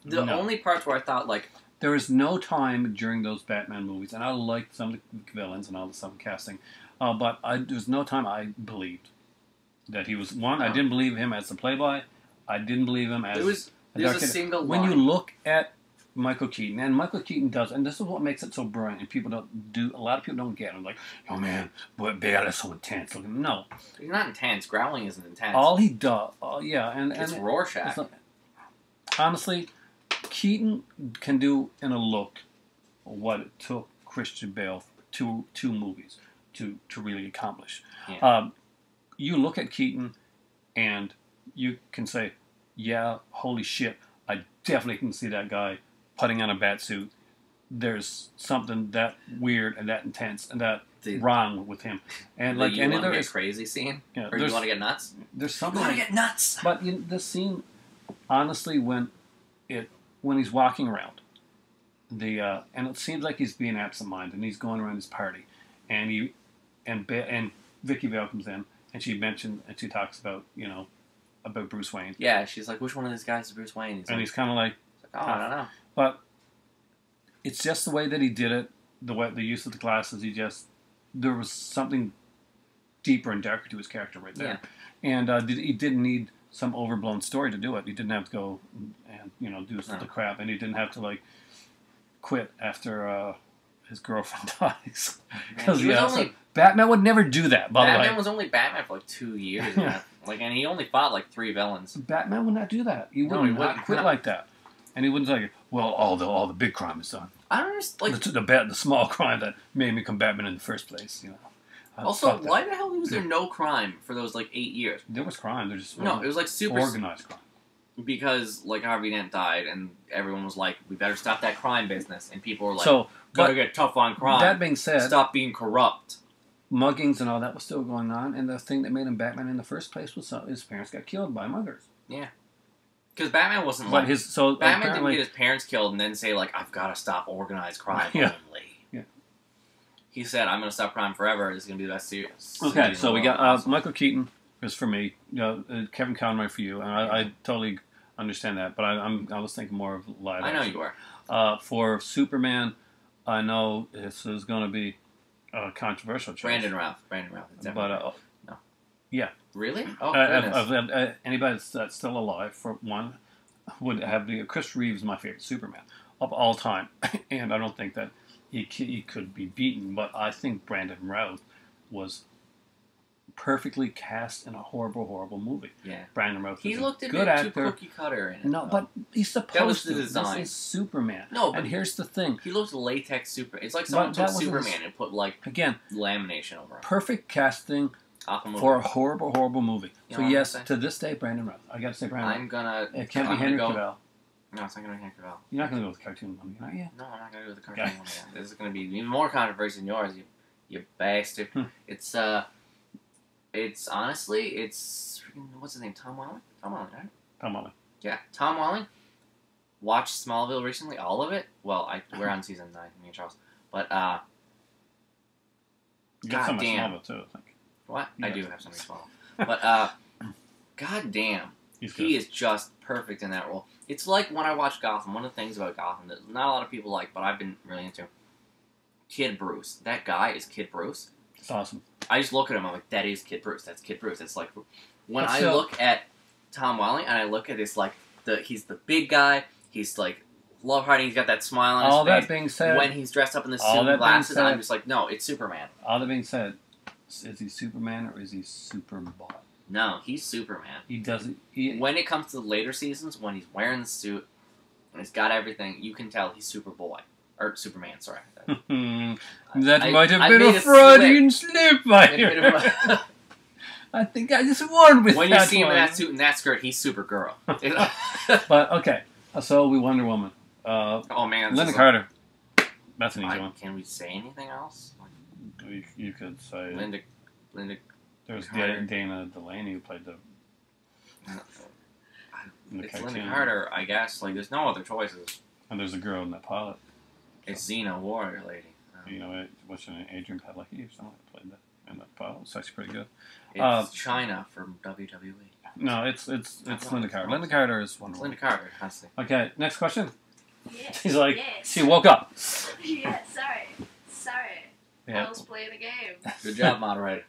The only parts where I thought like. There was no time during those Batman movies, and I liked some of the villains and all the stuff casting, but there was no time I believed that he was one. I didn't believe him as the Playboy. I didn't believe him as there's a single when line. you look at Michael Keaton, and Michael Keaton does, and this is what makes it so brilliant. And people don't do. A lot of people don't get it. I'm like, oh man, but Bale is so intense. No, he's not intense. Growling isn't intense. All he does, and it's Rorschach. Honestly. Keaton can do in a look what it took Christian Bale two movies to really accomplish. Yeah. You look at Keaton and you can say, yeah, holy shit, I definitely can see that guy putting on a bat suit. There's something that weird and that intense and that wrong with him. And like you want to get crazy scene? Yeah, or you want to get nuts? There's something. You want to get nuts? But this scene, honestly, when he's walking around, and it seems like he's being absent-minded, and he's going around his party, and Vicky Vale comes in, and she talks about, about Bruce Wayne. Yeah, she's like, which one of these guys is Bruce Wayne? He's kind of like, oh, I don't know. But it's just the way that he did it, the use of the glasses. There was something deeper and darker to his character right there. Yeah. And he didn't need some overblown story to do it. He didn't have to go and do the crap, and he didn't have to like quit after his girlfriend dies. Because Batman would never do that. By the way, Batman was only Batman for like 2 years, man. And he only fought like 3 villains. Batman would not do that. He wouldn't quit like that, and he wouldn't say, "Well, all the big crime is done." I don't understand. The small crime that made me become Batman in the first place. Also, why the hell was there no crime for those 8 years? There was crime. There just it was super organized crime. Because Harvey Dent died, and everyone was like, "We better stop that crime business," and people were like, "Gotta get tough on crime." That being said, stop being corrupt. Muggings and all that was still going on, and the thing that made him Batman in the first place was his parents got killed by muggers. Yeah, because Batman wasn't Batman didn't get his parents killed and then say "I've got to stop organized crime only." Yeah, he said, "I'm going to stop crime forever. This is going to be the best series." Okay, so we got Michael Keaton is for me, Kevin Conroy for you, and I totally understand that, but I was thinking more of live. I know you were. For Superman, I know this is going to be a controversial choice. Brandon Routh. But no. Yeah. Really? Oh, goodness. Anybody that's still alive, for one, would have Chris Reeves, my favorite Superman of all time, and I don't think that he could be beaten. But I think Brandon Routh was perfectly cast in a horrible, horrible movie. Yeah. Brandon Routh. He looked a good bit actor. too cookie cutter in it. No, but he's supposed that was to. The design. This is Superman. No, but and here's the thing. He looked latex super. It's like someone took Superman and put again lamination over him. Perfect casting for a horrible, horrible movie. So yes, to this day, Brandon Routh. I gotta say Brandon. It can't be Henry Cavill. No, it's not gonna be Henry Cavill. You're not gonna go with the cartoon one, are you? No, I'm not gonna go with the cartoon one. This is gonna be even more controversy than yours, you bastard. It's honestly, what's his name? Tom Welling? Tom Welling, right? Tom Welling. Yeah, Tom Welling. Watched Smallville recently, all of it. Well, we're on season 9, me and Charles. But you got some of Smallville too, I think. What? I do have some of Smallville. But god damn, he is just perfect in that role. It's like when I watch Gotham. One of the things about Gotham that not a lot of people like, but I've been really into. Kid Bruce. That guy is Kid Bruce. It's awesome. I just look at him, I'm like, that is Kid Bruce. That's Kid Bruce. It's like, when I look at Tom Welling, and I look at this, he's the big guy, he's love hearting, he's got that smile on his face. All that being said, when he's dressed up in the suit and glasses, I'm just like, no, it's Superman. All that being said, is he Superman or is he Superbot? No, he's Superman. He doesn't... when it comes to the later seasons, when he's wearing the suit, and he's got everything, you can tell he's Superboy. Or Superman, sorry. That might have been a Freudian slip. I think I just won with that. When you see him in that suit and that skirt, he's Supergirl. But okay, so we Wonder Woman. Oh man, Linda Carter. That's an easy one. Can we say anything else? You could say Linda. There's Dana Delaney who played it's Linda Carter, I guess. There's no other choices. And there's a girl in that pilot. It's Xena Warrior Lady. What's her name? Adrian Padalecki or something that played that in that pilot. It's actually pretty good. It's China from WWE. No, it's Linda Carter. Linda Carter is Wonder Woman. Linda Carter, honestly. Okay, next question. Yes. She's like, she woke up. Yeah, sorry. Yeah. I was playing a game. Good job, moderator.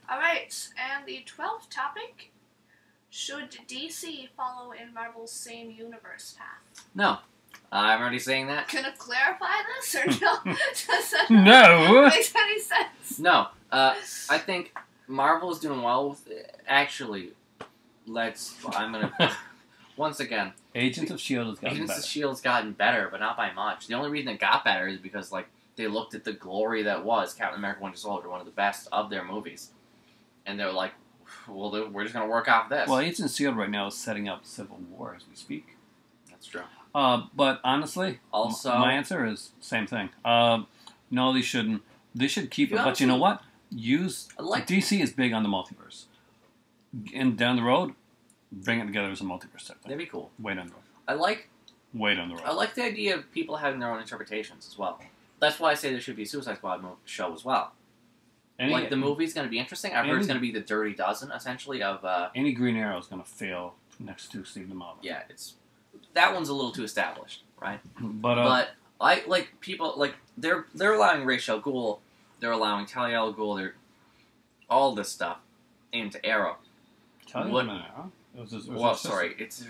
Alright, and the 12th topic. Should DC follow in Marvel's same universe path? No. I'm already saying that. Can I clarify this, or no? Does that No. make any sense? No. I think Marvel is doing well with it. Actually, I'm going to... Once again... Agents of S.H.I.E.L.D. has gotten better. Agents of S.H.I.E.L.D.'s gotten better, but not by much. The only reason it got better is because, they looked at the glory that was Captain America Winter Soldier, one of the best of their movies. And they were like, well, we're just going to work off this. Well, Agents of S.H.I.E.L.D. right now is setting up Civil War as we speak. That's true. But honestly, also, my answer is same thing. No, they shouldn't. They should keep it. But you know what? DC is big on the multiverse. And down the road, bring it together as a multiverse type thing. That'd be cool. Way down the road. Way down the road. I like the idea of people having their own interpretations as well. That's why I say there should be a Suicide Squad show as well. Like the movie's going to be interesting. I've heard it's any- going to be the Dirty Dozen, essentially. Of Any Green Arrow is going to fail next to Steve Marvel. yeah, that one's a little too established, right? But I like people like they're allowing Ra's al Ghul, they're allowing Talia al Ghul, they're all this stuff into Arrow. Talia what- Arrow? Well, sorry, it's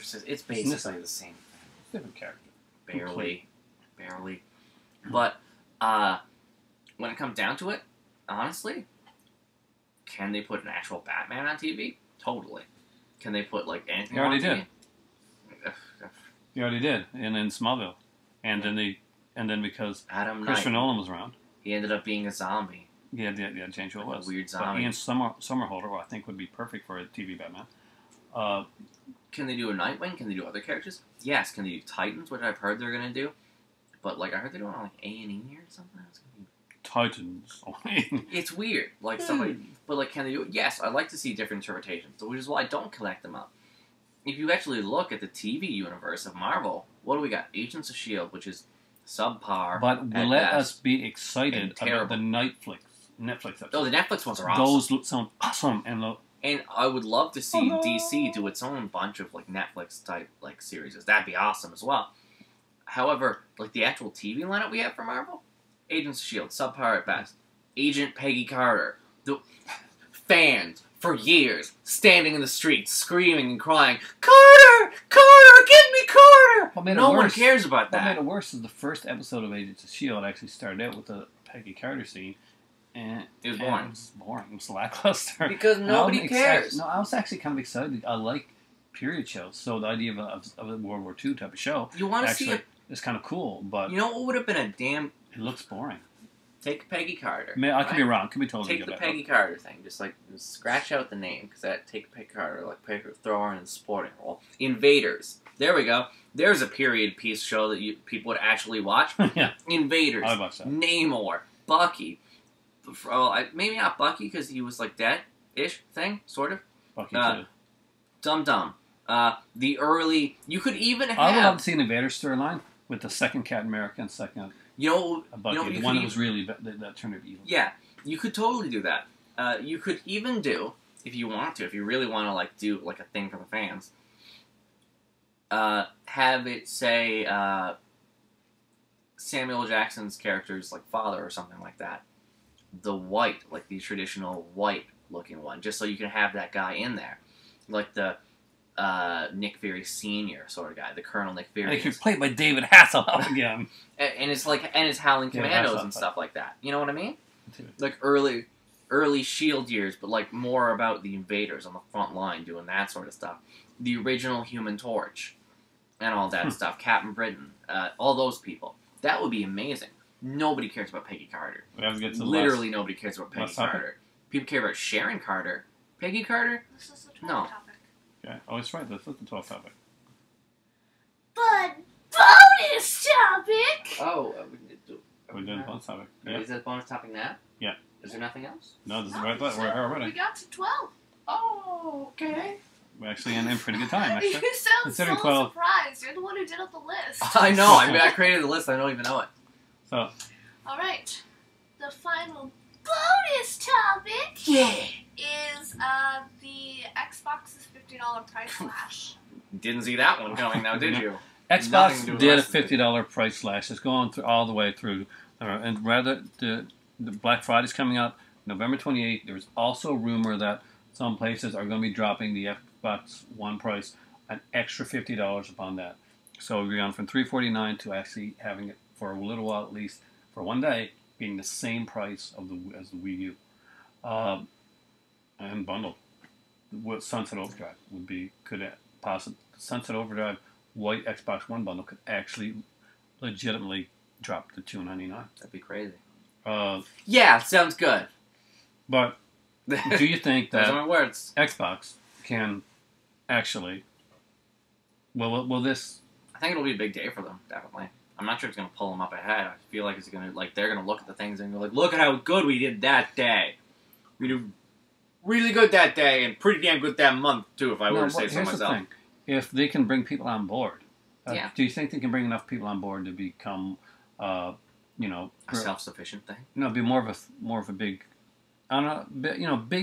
basically the same. Different character. Barely. But when it comes down to it, honestly, can they put an actual Batman on TV? Totally. Can they put like anything? They already on did. TV? They already did, and in Smallville, and then because Adam Christopher Knight, Nolan was around, he ended up being a zombie. yeah, change who it Like a was. weird But zombie. Ian Somerhalder, who I think would be perfect for a TV Batman. Can they do a Nightwing? Can they do other characters? Yes. Can they do Titans, which I've heard they're gonna do? But like I heard they're doing like A&E or something. It's gonna be... Titans. It's weird, like somebody. But like, can they do it? Yes, I like to see different interpretations, which is why I don't collect them up. If you actually look at the TV universe of Marvel, what do we got? Agents of S.H.I.E.L.D., which is subpar. But at let best. us be excited And about the terrible. Netflix episodes. Oh, the Netflix ones are awesome. Those look sound awesome, and And I would love to see DC do its own bunch of like Netflix type like series. That'd be awesome as well. However, like the actual TV lineup we have for Marvel, Agents of S.H.I.E.L.D., subpar at best. Agent Peggy Carter, the fans for years standing in the streets screaming and crying, Carter, Carter, give me Carter. What made it No one worse- cares about what made that. it worse is the first episode of Agents of S.H.I.E.L.D. actually started out with the Peggy Carter scene, and It was and boring. It was boring. It was lackluster. Because And nobody I was cares. No, I was actually kind of excited. I like period shows, so the idea of a World War II type of show You want to see actually it? is kind of cool, but You know what would have been a damn it looks boring. take Peggy Carter. I could be right? wrong. Could be totally Take good the at Peggy Carter thing. Just scratch out the name because that take Peggy Carter throw her in the sporting role. Invaders. There we go. There's a period piece show that people would actually watch. Yeah, Invaders. I watched that. Namor. Bucky. Maybe not Bucky because he was like dead-ish thing, sort of. Bucky Uh, too. Dum Dum. The early. You could even I would love have. to see an Invader storyline with the second Captain America and second You know. Bucky, you the could one that even- was really that turned out evil. Yeah, you could totally do that. You could even do, if you want to, if you really want to like do like a thing for the fans, have it say Samuel L. Jackson's character's like father or something like that. The white, like the traditional white looking one, just so you can have that guy in there. Like the Nick Fury Sr. sort of guy, the Colonel Nick And Fury. it could play by David Hasselhoff again. And it's like, and it's Howling Yeah, Commandos that's and not stuff like that. You know what I mean? Too. Like early S.H.I.E.L.D. years, but like more about the invaders on the front line doing that sort of stuff. The original Human Torch and all that stuff. Captain Britain, all those people. That would be amazing. Nobody cares about Peggy Carter. We have to get to the Literally nobody cares about Peggy last topic? Carter. People care about Sharon Carter. Peggy Carter? This is the 12th No. topic. Okay. Oh, it's right. This is the 12th topic. But bonus topic! Oh, We're doing the 12th topic. Yeah. Is that bonus topic now? Yeah. Is there nothing else? No, this is No, right. we We're said- already. We got to 12. Oh, okay. We're actually in pretty good time, actually. You sound Considering so 12. surprised. You're the one who did up the list. I know. I created the list. I don't even know it. So, All right. The final bonus topic is the Xbox's $50 price slash. Didn't see that one coming now, did you? Nothing to do Xbox with did a rest of it. $50 price slash. It's going through all the way through. And rather, the Black Friday's coming up November 28th. There's also rumor that some places are going to be dropping the Xbox One price an extra $50 upon that. So we're going from $349 to actually having it for a little while, at least for one day, being the same price of as the Wii U, and bundled. What Sunset Overdrive could possibly Sunset Overdrive white Xbox One bundle could actually legitimately drop to $299. That'd be crazy. Uh, Yeah, sounds good. but do you think Those that are my words. Xbox can actually? Will this? I think it'll be a big day for them, definitely. I'm not sure it's gonna pull them up ahead. I feel like it's gonna they're gonna look at the things and go like, look at how good we did that day. We did really good that day and pretty damn good that month too, if I were to say so here's myself. the thing: if they can bring people on board, Yeah. do you think they can bring enough people on board to become, A self-sufficient thing. be more of a big on a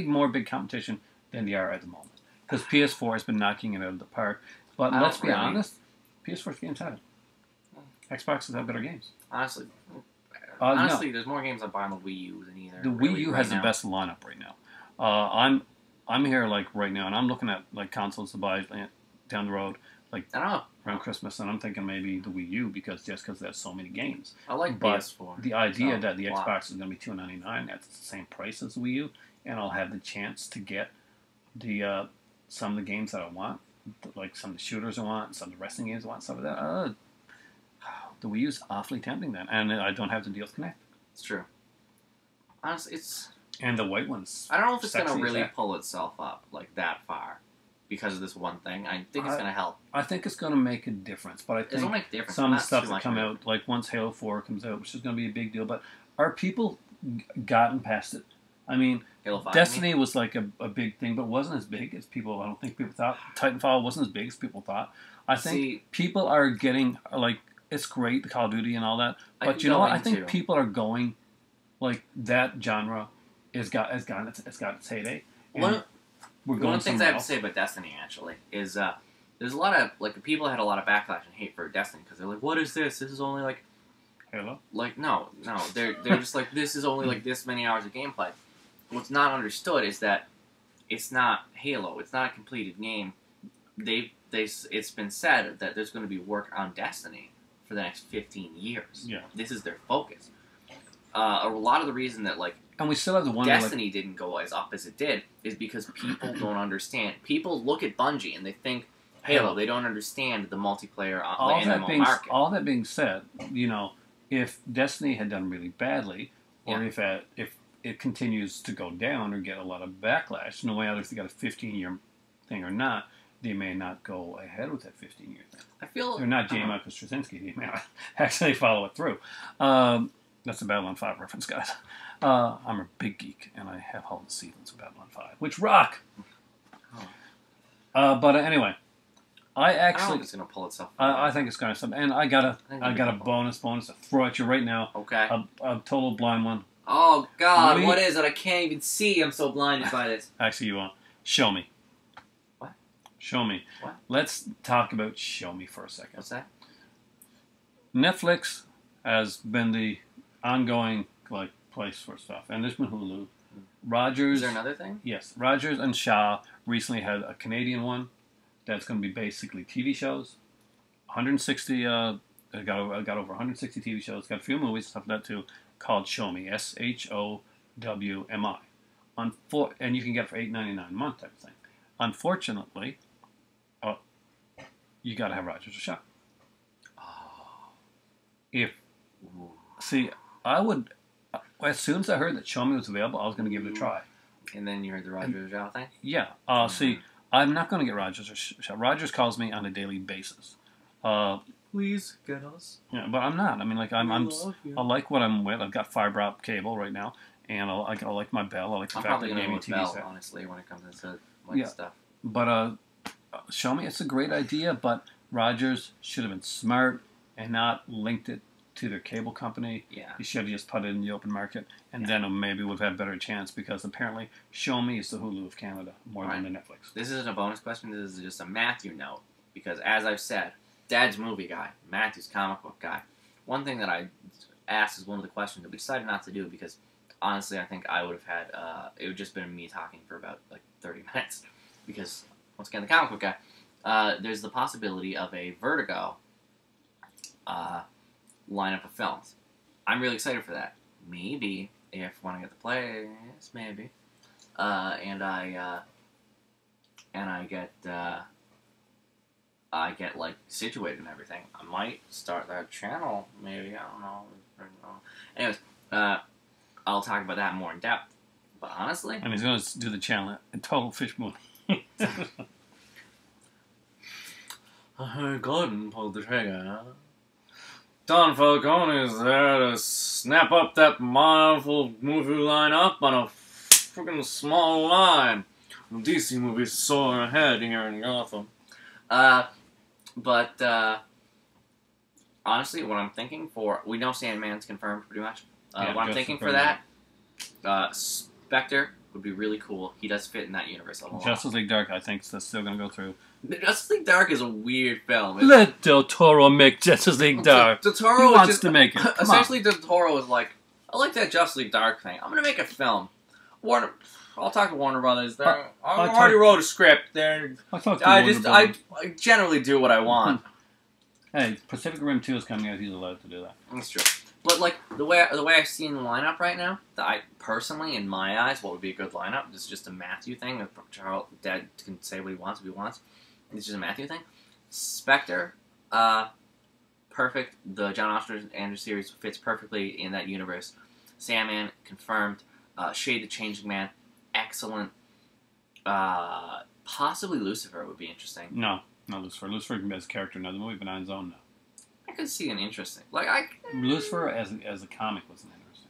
more big competition than they are at the moment. Because PS4 has been knocking it out of the park. But let's be honest, PS4's games have it. Xbox has had better games. Honestly, No. there's more games I buy on the Wii U than either. The Wii U has the best lineup right now. I'm here like right now, and I'm looking at like consoles to buy down the road, like I don't know. around Christmas, and I'm thinking maybe the Wii U because there's so many games. I like But PS4. the idea that the Xbox is going to be $299 at the same price as the Wii U, and I'll have the chance to get the some of the games that I want, like some of the shooters I want, some of the wrestling games I want, stuff like that. The Wii U is awfully tempting then, and I don't have to deal with Kinect. It's true. Honestly, And the white one's I don't know if it's going to sexy as really heck. pull itself up like that far because of this one thing. I think it's going to help. I think it's going to make a difference, but I It'll think make a difference. some but not stuff too that much come of it. out, like once Halo 4 comes out, which is going to be a big deal, but are people gotten past it? I mean, Halo 5, Destiny was like a big thing, but it wasn't as big as people, I don't think people thought. Titanfall wasn't as big as people thought. I think people are getting, like, it's great, the Call of Duty and all that, but you know what? I think people are going, like, that genre has got its heyday. One of the things I have to else. say about Destiny, actually, is there's a lot of, like, people had a lot of backlash and hate for Destiny because they're like, what is this? This is only, like... Halo? Like, no. They're just like, this is only, like, this many hours of gameplay. What's not understood is that it's not Halo. It's not a completed game. It's been said that there's going to be work on Destiny for the next 15 years. Yeah. This is their focus. A lot of the reason that, like, And we still have the one Destiny didn't go as up as it did is because people don't understand. People look at Bungie and they think Halo. They don't understand the multiplayer MMO market. All that being said, if Destiny had done really badly, or if it continues to go down or get a lot of backlash, no matter if they got a 15-year thing or not, they may not go ahead with that 15-year thing. I feel they're not J. Michael Straczynski. They may not actually follow it through. That's a Babylon 5 reference, guys. I'm a big geek, and I have all the seasons of Babylon 5, which rock. But anyway, I don't actually think it's gonna pull itself. I think it's going to, and I got a bonus to throw at you right now. Okay. A total blind one. Oh God, what is it? I can't even see. I'm so blinded by this. Actually, you won't. Show me. What? Show me. What? Let's talk about Show Me for a second. What's that? Netflix has been the ongoing place for stuff, and there's been Hulu. Rogers. Is there another thing? Yes, Rogers and Shaw recently had a Canadian one that's going to be basically TV shows. 160. Got over 160 TV shows. Got a few movies, stuff like that too. Called Show Me, SHOWMI, and you can get it for $8.99 a month type of thing. Unfortunately, you got to have Rogers or Shaw. I would, as soon as I heard that Show Me was available, I was going to give it a try. And then you heard the Rogers or Shaw thing? Yeah. I'm not going to get Rogers or Shaw. Rogers calls me on a daily basis. Please get us. Yeah, but I'm not. I mean, like I like what I'm with. I've got fiber optic cable right now, and I like my Bell. I like the fact that they gave me a TV Bell, set. honestly, when it comes to stuff. But Show Me, it's a great idea, but Rogers should have been smart and not linked it to their cable company. Yeah. He should have just put it in the open market, and then maybe would have had a better chance, because apparently Show Me is the Hulu of Canada more than the Netflix. This isn't a bonus question. This is just a Matthew note, because as I've said, Dad's movie guy, Matthew's comic book guy. One thing that I asked is one of the questions that we decided not to do, because honestly I think I would have had, it would just been me talking for about like 30 minutes, because once again, the comic book guy, there's the possibility of a Vertigo lineup of films. I'm really excited for that. Maybe, if when I get the place, maybe, and I get like situated and everything, I might start that channel. Maybe, I don't know. Anyways, I'll talk about that more in depth. But honestly, and he's going to do the channel in total fish movie. Gordon pulled the trigger. Don Falcone is there to snap up that Marvel movie line-up on a freaking small line. DC movies soar ahead here in Gotham. But honestly, what I'm thinking for... We know Sandman's confirmed, pretty much. What I'm thinking for that, Spectre would be really cool. He does fit in that universe a lot. Justice League Dark, I think, is still going to go through. Justice League Dark is a weird film. Let Del Toro make Justice League Dark. Del Toro he wants to make it. Essentially, Del Toro is like, I like that Justice League Dark thing. I'm going to make a film. I'll talk to Warner Brothers. I already wrote a script. I generally do what I want. Hey, Pacific Rim 2 is coming out. He's allowed to do that. That's true. But like the way I've seen the lineup right now, I personally, in my eyes, what would be a good lineup? This is just a Matthew thing. Charles, Dad can say what he wants if he wants. It's just a Matthew thing. Spectre, perfect. The John Ostrander series fits perfectly in that universe. Sandman, confirmed. Shade the Changing Man, excellent. Possibly Lucifer would be interesting. No, Lucifer. Lucifer can be as a character in another movie, but on his own, no. I could see an interesting. Lucifer as a comic wasn't interesting.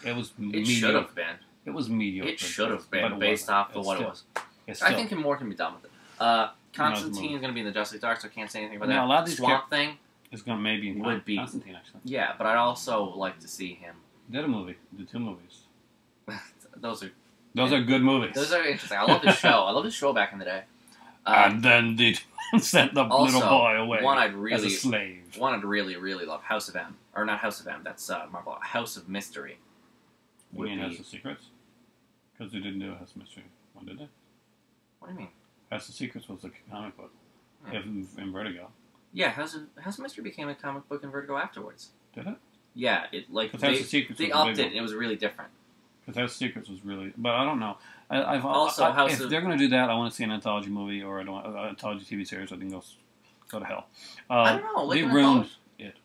It was. It should have been. It was mediocre. It should have been based off of what it was. I think more can be done with it. Constantine is going to be in the Justice League Dark, so I can't say anything about that. A lot of these Swamp Thing is going to maybe would be Constantine actually. Yeah, but I'd also like to see him. Did a movie. Did 2 movies. Those are good movies. Those are interesting. I love the show. I love the show back in the day. And then they sent the little boy away as a slave. One I'd really, really love. House of M. Or not House of M. That's Marvel. House of Mystery. You mean House of Secrets? Because they didn't do a House of Mystery one, did they? What do you mean? House of Secrets was a comic book. Yeah. In Vertigo. Yeah, House of Mystery became a comic book in Vertigo afterwards. Did it? Yeah, they upped it and it was really different. Because House of Secrets was really... But I don't know. If they're going to do that, I want to see an anthology movie or an anthology TV series. I think they'll go to hell. I don't know. They ruined it.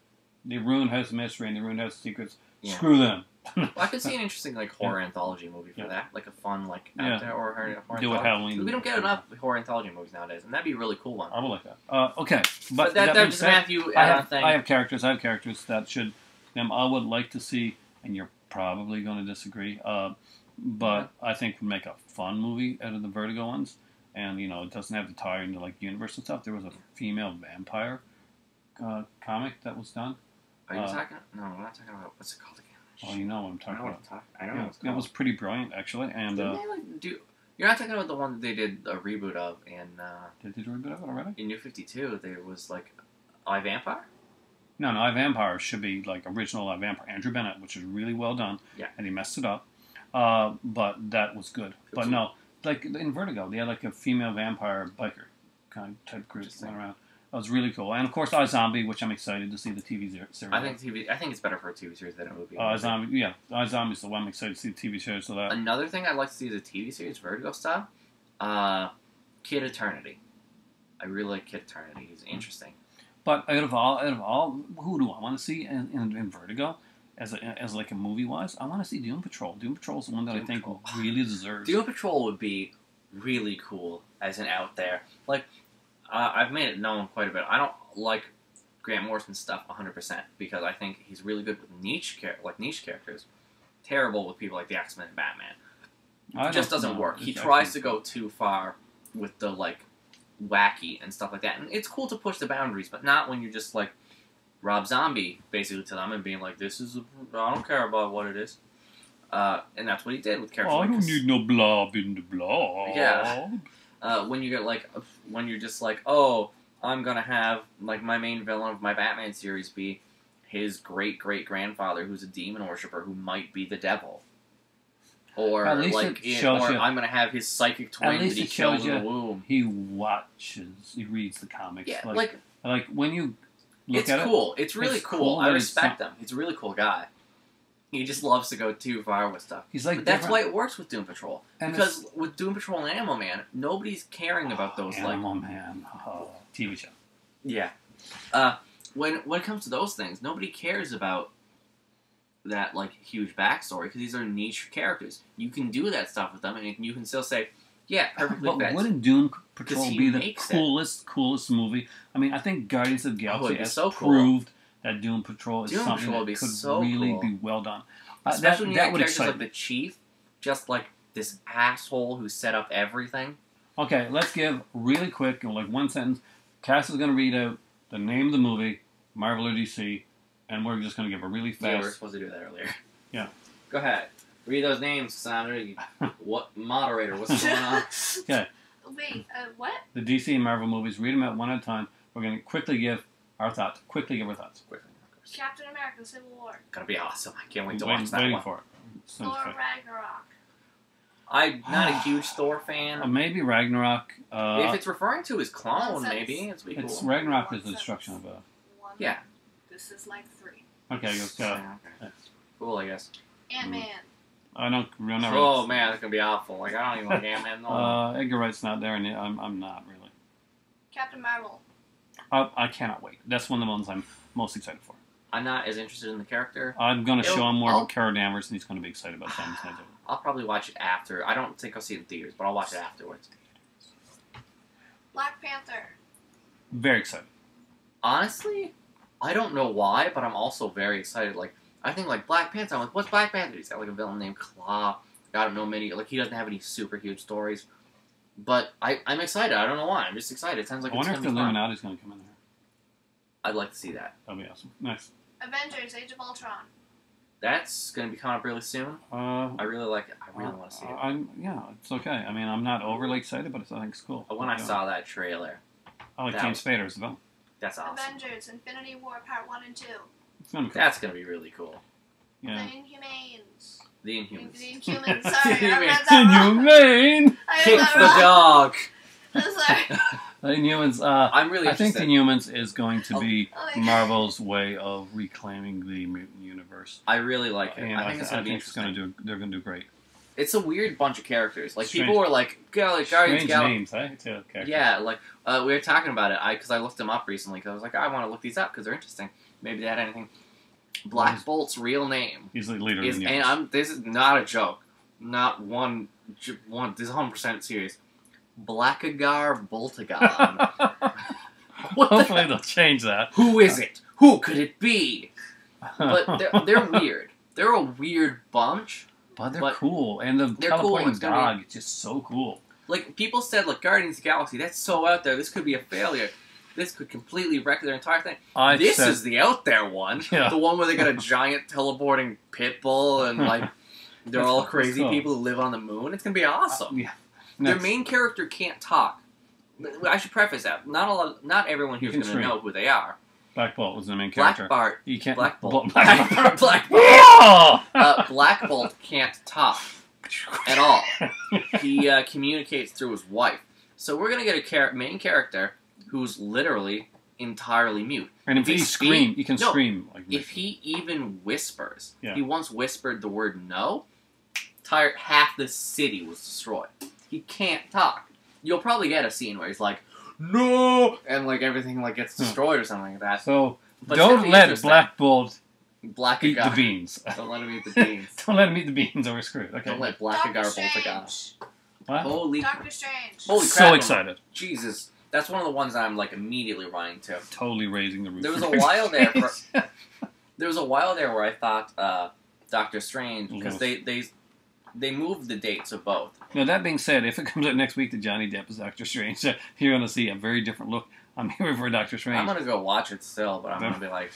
They ruined House of Mystery and they ruined House of Secrets. Yeah. Screw them. Well, I could see an interesting horror anthology movie for that. Like a fun out there or horror do it Halloween. We don't get enough horror anthology movies nowadays, and that'd be a really cool one. I would like that. Okay. But that's just Matthew thing. I have characters that should... I would like to see, and you're probably going to disagree, but I think would make a fun movie out of the Vertigo ones. And, it doesn't have to tie into, universe and stuff. There was a female vampire comic that was done. Are you talking? No, we're not talking about... What's it called again? Oh, you know what I'm talking about. I don't know what it's called. It was pretty brilliant, actually. And you're not talking about the one that they did a reboot of in... Did they do a reboot of it already? In New 52, there was, iVampire? No, iVampire should be, original iVampire. Andrew Bennett, which is really well done. Yeah. And he messed it up. But that was good. But no, in Vertigo, they had, a female vampire biker kind of type group going around. That was really cool. And, of course, iZombie, which I'm excited to see the TV series. I think it's better for a TV series than a movie. iZombie, iZombie's the one I'm excited to see the TV series. So that. Another thing I'd like to see is a TV series, Vertigo style. Kid Eternity. I really like Kid Eternity. He's interesting. But out of all, who do I want to see in Vertigo, as a movie wise? I want to see Doom Patrol. Doom Patrol is the one that I think really deserves. Doom Patrol would be really cool as an out there. I've made it known quite a bit. I don't like Grant Morrison's stuff 100% because I think he's really good with niche characters. Terrible with people like the X-Men and Batman. It just doesn't work. He tries to go too far with the wacky and stuff like that. And it's cool to push the boundaries, but not when you're just Rob Zombie basically to them and being I don't care about what it is. And that's what he did with characters. I don't need no blob in the blob. Yeah. When you get when you're just oh, I'm gonna have my main villain of my Batman series be his great grandfather who's a demon worshiper who might be the devil. Or I'm gonna have his psychic twin that he kills in the womb. He reads the comics. Yeah, when you look at it. It's cool. It's really cool. I respect him. He's a really cool guy. He just loves to go too far with stuff. But that's why it works with Doom Patrol. Because with Doom Patrol and Animal Man, nobody's caring about those Animal Man TV show. Yeah. When it comes to those things, nobody cares about that huge backstory because these are niche characters. You can do that stuff with them, and you can still say, "Yeah, perfectly fit." But wouldn't Doom Patrol be the coolest movie? I mean, I think Guardians of the Galaxy has proved that Doom Patrol is something that could really be well done. Especially when you have characters like the Chief, just this asshole who set up everything. Okay, let's give really quick, in one sentence. Cass is going to read out the name of the movie, Marvel or DC. And we're just going to give a really fast... Yeah, we were supposed to do that earlier. Yeah. Go ahead. Read those names, Sandra. What moderator? What's going on? Okay. Wait, what? The DC and Marvel movies. Read them at one at a time. We're going to quickly give our thoughts. Quickly. Captain America: Civil War. Gonna be awesome. I can't wait to watch that Waiting one. for it. Thor: Ragnarok. I'm not a huge Thor fan. Maybe Ragnarok. If it's referring to his clone, Nonsense. maybe it's be It's cool. Ragnarok is the destruction of a. Yeah. This is like 3. Okay, let's go. Okay. Cool, I guess. Ant-Man. I don't. I'm not Oh really, man, it's gonna be awful. Like I don't even like Ant-Man. No. Edgar Wright's not there, and I'm not really. Captain Marvel. I cannot wait. That's one of the ones I'm most excited for. I'm not as interested in the character. I'm going to It'll- show him more I'll- about Carol Danvers, and he's going to be excited about that. I'll probably watch it after. I don't think I'll see it in theaters, but I'll watch it afterwards. Black Panther. Very excited. Honestly, I don't know why, but I'm also very excited. Like I think like Black Panther. I'm like, what's Black Panther? He's got like a villain named Claw. I don't know many. Like he doesn't have any super huge stories, but I'm excited. I don't know why. I'm just excited. It sounds like I it's wonder if gonna the be fun. Illuminati's going to come in there. I'd like to see that. That'll be awesome. Nice. Avengers: Age of Ultron. That's gonna be coming up really soon. I really like it. I really want to see it. Yeah, it's okay. I mean, I'm not overly excited, but I think it's cool. When I saw that trailer, I like that James was- Spader as the villain. that's awesome. Avengers: Infinity War Part 1 and 2. It's going to be cool. That's gonna be really cool. Yeah. The Inhumans. The The Inhumans. Inhumans. Sorry, I read that Can you wrong. mean? I Kick read the that dog. wrong. Sorry. The Inhumans. I'm really I think interested. the Inhumans is going to be Oh my God. Marvel's way of reclaiming the mutant universe. I really like it. And I think it's gonna be it's going interesting. to do. They're going to do great. It's a weird bunch of characters. Like Strange. people were like, Guardians Strange Galaxy. names, eh? To characters. Yeah, like we were talking about it. Because I looked them up recently. Because I was like, I want to look these up because they're interesting. Maybe they had anything. Black Bolt's real name He's the leader is, of the and this is not a joke. Not one. This is 100% serious. Blackagar Boltagon. What the Hopefully hell? they'll change that. Who is it? Who could it be? But they're weird. They're a weird bunch. But they're but cool, and the they're cool. teleporting It's gonna dog is just so cool. Like, people said, like, Guardians of the Galaxy, that's so out there. This could be a failure. This could completely wreck their entire thing. This is the out there one. Yeah. The one where they got a giant teleporting pit bull and, like, they're all That's crazy cool. people who live on the moon. It's going to be awesome. Yeah. Their Next. main character can't talk. I should preface that. Not everyone You here's can going to stream. know who they are. Black Bolt was the main Black character. Bart. You can't. Black Bolt. Black Bolt. Black Bolt. Yeah! Black Bolt can't talk at all. He communicates through his wife. So we're going to get a main character who's literally entirely mute. And if he he speak- scream, you can no, scream. Like If he even whispers, Yeah. he once whispered the word no, half the city was destroyed. He can't talk. You'll probably get a scene where he's like, no, and like everything like gets destroyed or something like that. So But it's gonna don't be let interesting. Black Bolt Black eat the Agar. beans. Don't let him eat the beans. Don't let him eat the beans, or we're screwed. Okay. Don't let Black Doctor Agar bolt a guy. Strange. What? Holy, Doctor Strange. holy crap! So I'm- excited. Jesus, that's one of the ones I'm like immediately running to. Totally raising the roof. There was a while there. There was a while there where I thought Doctor Strange because they moved the dates of both. Now, that being said, if it comes out next week that Johnny Depp is Doctor Strange, you're going to see a very different look. I'm here for Doctor Strange. I'm gonna go watch it still, but I'm gonna be like.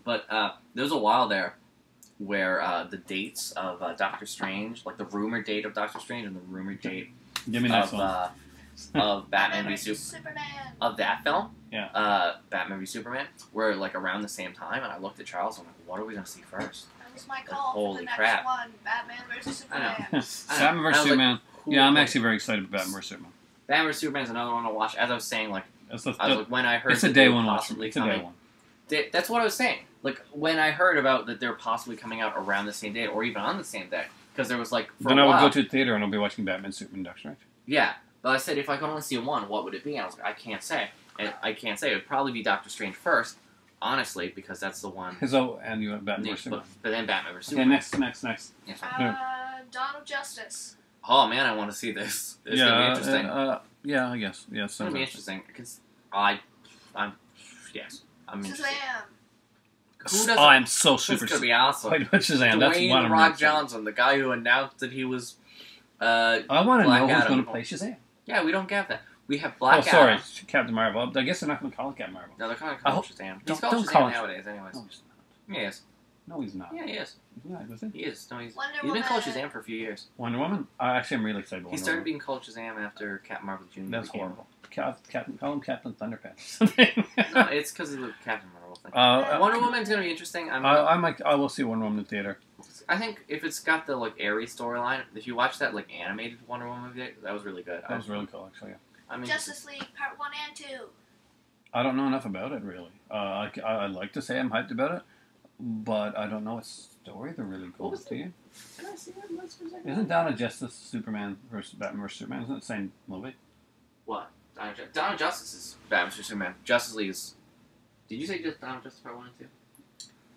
But there was a while there where the dates of Doctor Strange, like the rumored date of Doctor Strange and the rumored date Give me next one. of Batman v versus Superman. Superman. Of that film, Yeah. Batman v Superman, were like around the same time, and I looked at Charles and I'm like, what are we gonna see first? That was my call for Holy the next crap. one. Batman versus I know. Superman. Batman I vs. was like, Superman. cool. Yeah, I'm actually very excited about Batman vs. Superman. Batman vs Superman is another one to watch. As I was saying, like It's a, I was like, when I heard it's a that day they were one watch. possibly It's a coming, day one. That's what I was saying. Like when I heard about that they're possibly coming out around the same date or even on the same day, because there was like for Then a I would while, go to the theater and I'll be watching Batman, Superman, Doctor Strange. yeah. But I said if I could only see one, what would it be? And I was like, I can't say. And I can't say. It would probably be Doctor Strange first, honestly, because that's the one. So, and you went Batman But, vs. Superman. but then Batman vs. Okay, Superman. next. Yes. Dawn of Justice. Oh man, I want to see this. It's gonna be interesting. Yeah, I guess. Yeah, It's gonna be interesting because I'm yes, I'm interested. Shazam. Who doesn't? I'm so It's super. gonna be awesome. Wait, what's Shazam? That's Dwayne one I'm Rock really excited. Johnson, the guy who announced that he was. I want to Black know who's Adam. going to play Shazam. Yeah, we don't get that. We have Black Oh, sorry, Adam. Captain Marvel. I guess they're not going to call it Captain Marvel. No, they're calling I him hope- Shazam. He's don't called call Shazam it- nowadays, anyways. No, it's not. Yes. No, he's not. Yeah, he is. He's not, is he? He is. No, he's Wonder been Woman. called Shazam for a few years. Wonder Woman? I actually am really excited about He Wonder started Woman. being called Shazam after Captain Marvel Jr. That's became- horrible. Call him Captain Thunderpants. No, it's because of the Captain Marvel thing. Wonder Woman's gonna be interesting. I will see Wonder Woman in the theater. I think if it's got the like airy storyline, if you watch that like animated Wonder Woman movie, that was really good. That was really cool, actually. Yeah. I mean, Justice League Part 1 and 2. I don't know enough about it, really. I'd like to say I'm hyped about it, but I don't know its story. They're really cool. Do you? Did I see that once for a second? Isn't Dawn of Justice Superman versus Batman versus Superman? Isn't it the same movie? What? Dawn of Justice is Batman vs Superman. Justice League is. Did you say just Dawn of Justice Part 1 and 2?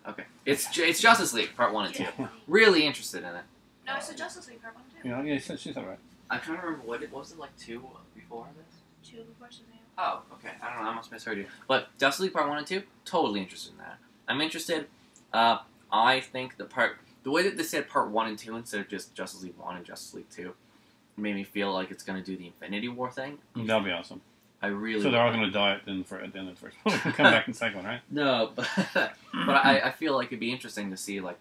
Okay. It's Justice League Part 1 and 2. Really interested in it. No, I said Justice League Part 1 and 2. Yeah, she's alright. I'm trying to remember what was it like 2 before this? 2 before Shazam. Oh, okay. I don't know. I must have misheard you. But Justice League Part 1 and 2, totally interested in that. I'm interested. I think the way that they said Part 1 and 2 instead of just Justice League 1 and Justice League 2 made me feel like it's going to do the Infinity War thing. That'll be awesome. I really. So they're all going to die at the end of the first one. Come back in the second one, right? No, but I feel like it'd be interesting to see like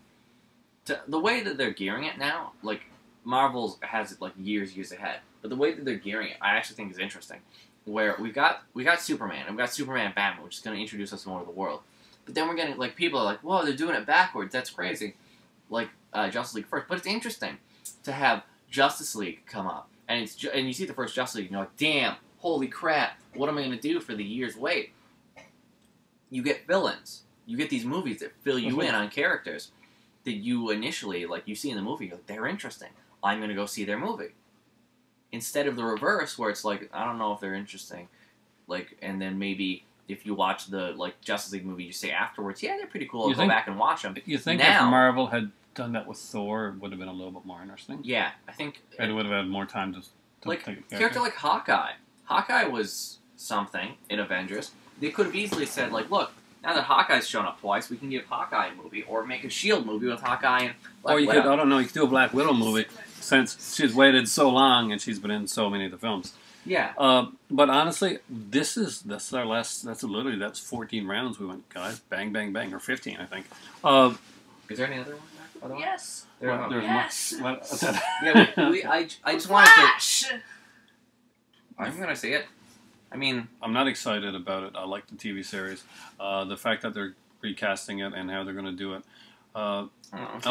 the way that they're gearing it now. Like Marvel's has it like years ahead, but the way that they're gearing it, I actually think is interesting. Where we got Superman, and we got Superman and Batman, which is going to introduce us more to the world. But then we're getting like people are like, whoa, they're doing it backwards. That's crazy. Like Justice League first, but it's interesting to have Justice League come up, and and you see the first Justice League, and you're like, damn. Holy crap, what am I going to do for the year's wait? You get villains. You get these movies that fill you in on characters that you initially, like, you see in the movie, you're like, they're interesting. I'm going to go see their movie. Instead of the reverse, where it's like, I don't know if they're interesting. Like, and then maybe if you watch the, like, Justice League movie, you say afterwards, yeah, they're pretty cool. I'll go back and watch them. You think now, if Marvel had done that with Thor, it would have been a little bit more interesting? Yeah, I think... It would have had more time to like, think a character like Hawkeye. Hawkeye was something in Avengers. They could have easily said, like, look, now that Hawkeye's shown up twice, we can give Hawkeye a movie, or make a S.H.I.E.L.D. movie with Hawkeye and Black Or you Widow. could, I don't know, you could do a Black Widow movie since she's waited so long and she's been in so many of the films. Yeah. But honestly, that's our last, that's 14 rounds we went, guys. Bang, bang, bang. Or 15, I think. Is there any other one? Yes. There's Yes. I just wanted to... Flash! I'm going to see it. I mean... I'm not excited about it. I like the TV series. The fact that they're recasting it and how they're going to do it. I'll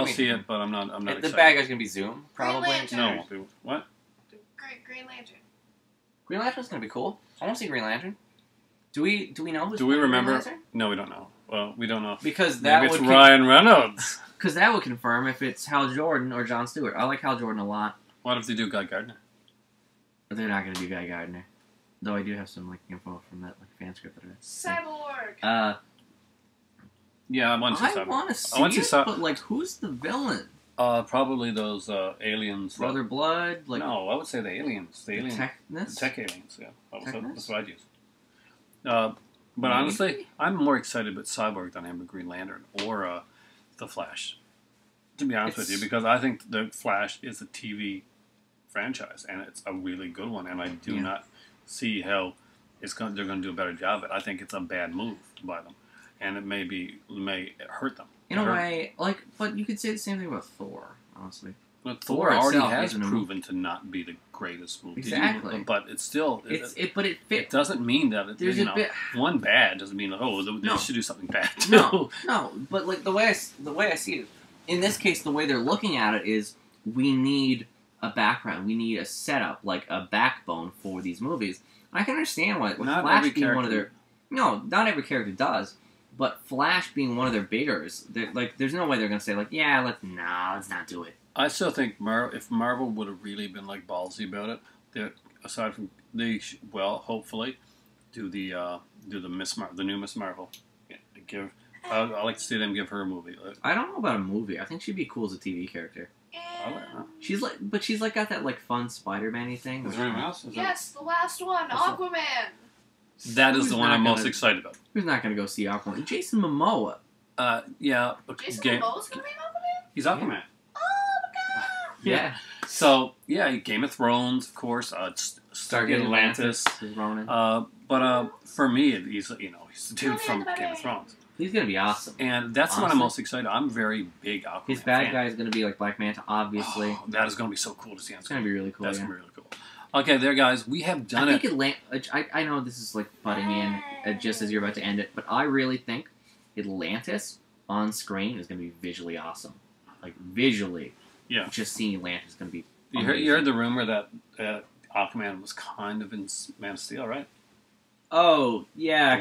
see it, but I'm not excited. The bad guy's going to be Zoom, probably. Green Lantern. No, it won't be. What? Green Lantern. Green Lantern's going to be cool. I want to see Green Lantern. Do we know who's Do we playing remember? Green Lantern? No, we don't know. Well, we don't know. Because that Maybe it's would... Ryan Reynolds. Because that would confirm if it's Hal Jordan or Jon Stewart. I like Hal Jordan a lot. What if they do Guy Gardner? But they're not going to do Guy Gardner. Though I do have some like info from that like fan script that I Cyborg! Yeah, I want to see I want to see want to it, see but like, who's the villain? probably those aliens. Brother Blood? Like, no, I would say the aliens. The alien, the tech aliens. Yeah, that's what I'd use. But Maybe. honestly, I'm more excited about Cyborg than I am about Green Lantern or the Flash. To be honest with you, because I think the Flash is a TV franchise and it's a really good one, and I do not see how they're going to do a better job of it. I think it's a bad move by them, and it may hurt them. in a way, like, but you could say the same thing about Thor, honestly. But Thor already itself has isn't a proven to not be the greatest movie. Exactly. But it's still... But it fits. It doesn't mean that... There's a bit... One bad doesn't mean, they should do something bad. No, but like the way I see it, in this case, the way they're looking at it is we need a background, we need a setup, like a backbone for these movies. I can understand why Not Flash every being character. one of their... No, not every character does. But Flash being one of their biggers, like, there's no way they're going to say, like, yeah, let's not do it. I still think if Marvel would have really been like ballsy about it, aside from hopefully do the new Miss Marvel. Yeah, I like to see them give her a movie. I don't know about a movie. I think she'd be cool as a TV character. She's got that like fun Spider-Man-y thing. Is there anyone else? Yes, the last one, Aquaman! That is Who's the one not I'm most gonna- excited about. Who's not going to go see Aquaman? Jason Momoa. Yeah. Jason Momoa's gonna be Aquaman? He's Aquaman. Oh my god! Yeah. So Game of Thrones, of course. Stargate Atlantis. Is Ronan. But for me, he's the dude from Game of Thrones. He's gonna be awesome. And that's what I'm most excited. I'm very big Aquaman His bad fan. guy is gonna be like Black Manta, obviously. Oh, that is gonna be so cool to see. It's gonna be really cool. That's gonna be really cool. Okay, there, guys. We have done I think I know this is like butting in just as you're about to end it, but I really think Atlantis on screen is gonna be visually awesome. Like visually, yeah. Just seeing Atlantis is gonna be. You heard the rumor that Aquaman was kind of in Man of Steel, right? Oh yeah,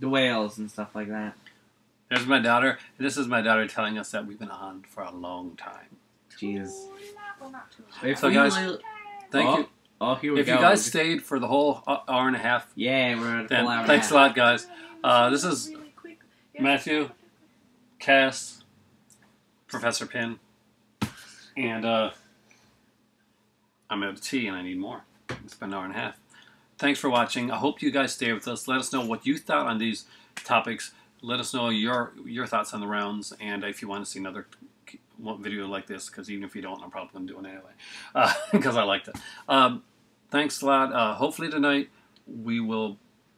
The whales and stuff like that. There's my daughter. This is my daughter telling us that we've been on for a long time. Jeez. Well, not too much. So guys, thank you. Oh, here we go. If you guys stayed for the whole hour and a half, yeah, we're at a then full hour. thanks a lot, guys. This is Matthew, Cass, Professor Pynn, and I'm out of tea and I need more. It's been an hour and a half. Thanks for watching. I hope you guys stay with us. Let us know what you thought on these topics. Let us know your thoughts on the rounds, and if you want to see another video like this, because even if you don't, I'm probably going to do it anyway, because I liked it. Thanks a lot. Hopefully tonight we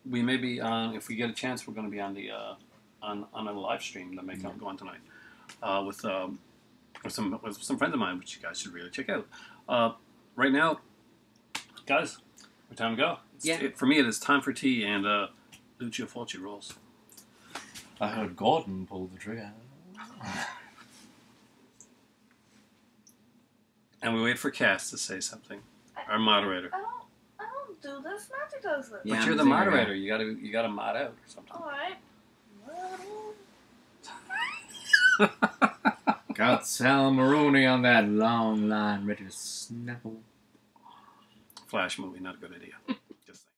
may be on, if we get a chance, we're going to be on the on a live stream that may go on tonight with some friends of mine, which you guys should really check out. Right now, guys, it's time to go. For me, it is time for tea, and Lucio Fulci rolls. I heard Gordon pull the trigger. And we wait for Cass to say something. Our moderator. I don't do this. Matthew does this. But you're the moderator. You gotta mod out or something. Alright. Got Sal Maroney on that long line, ready to snapple. Flash movie, not a good idea.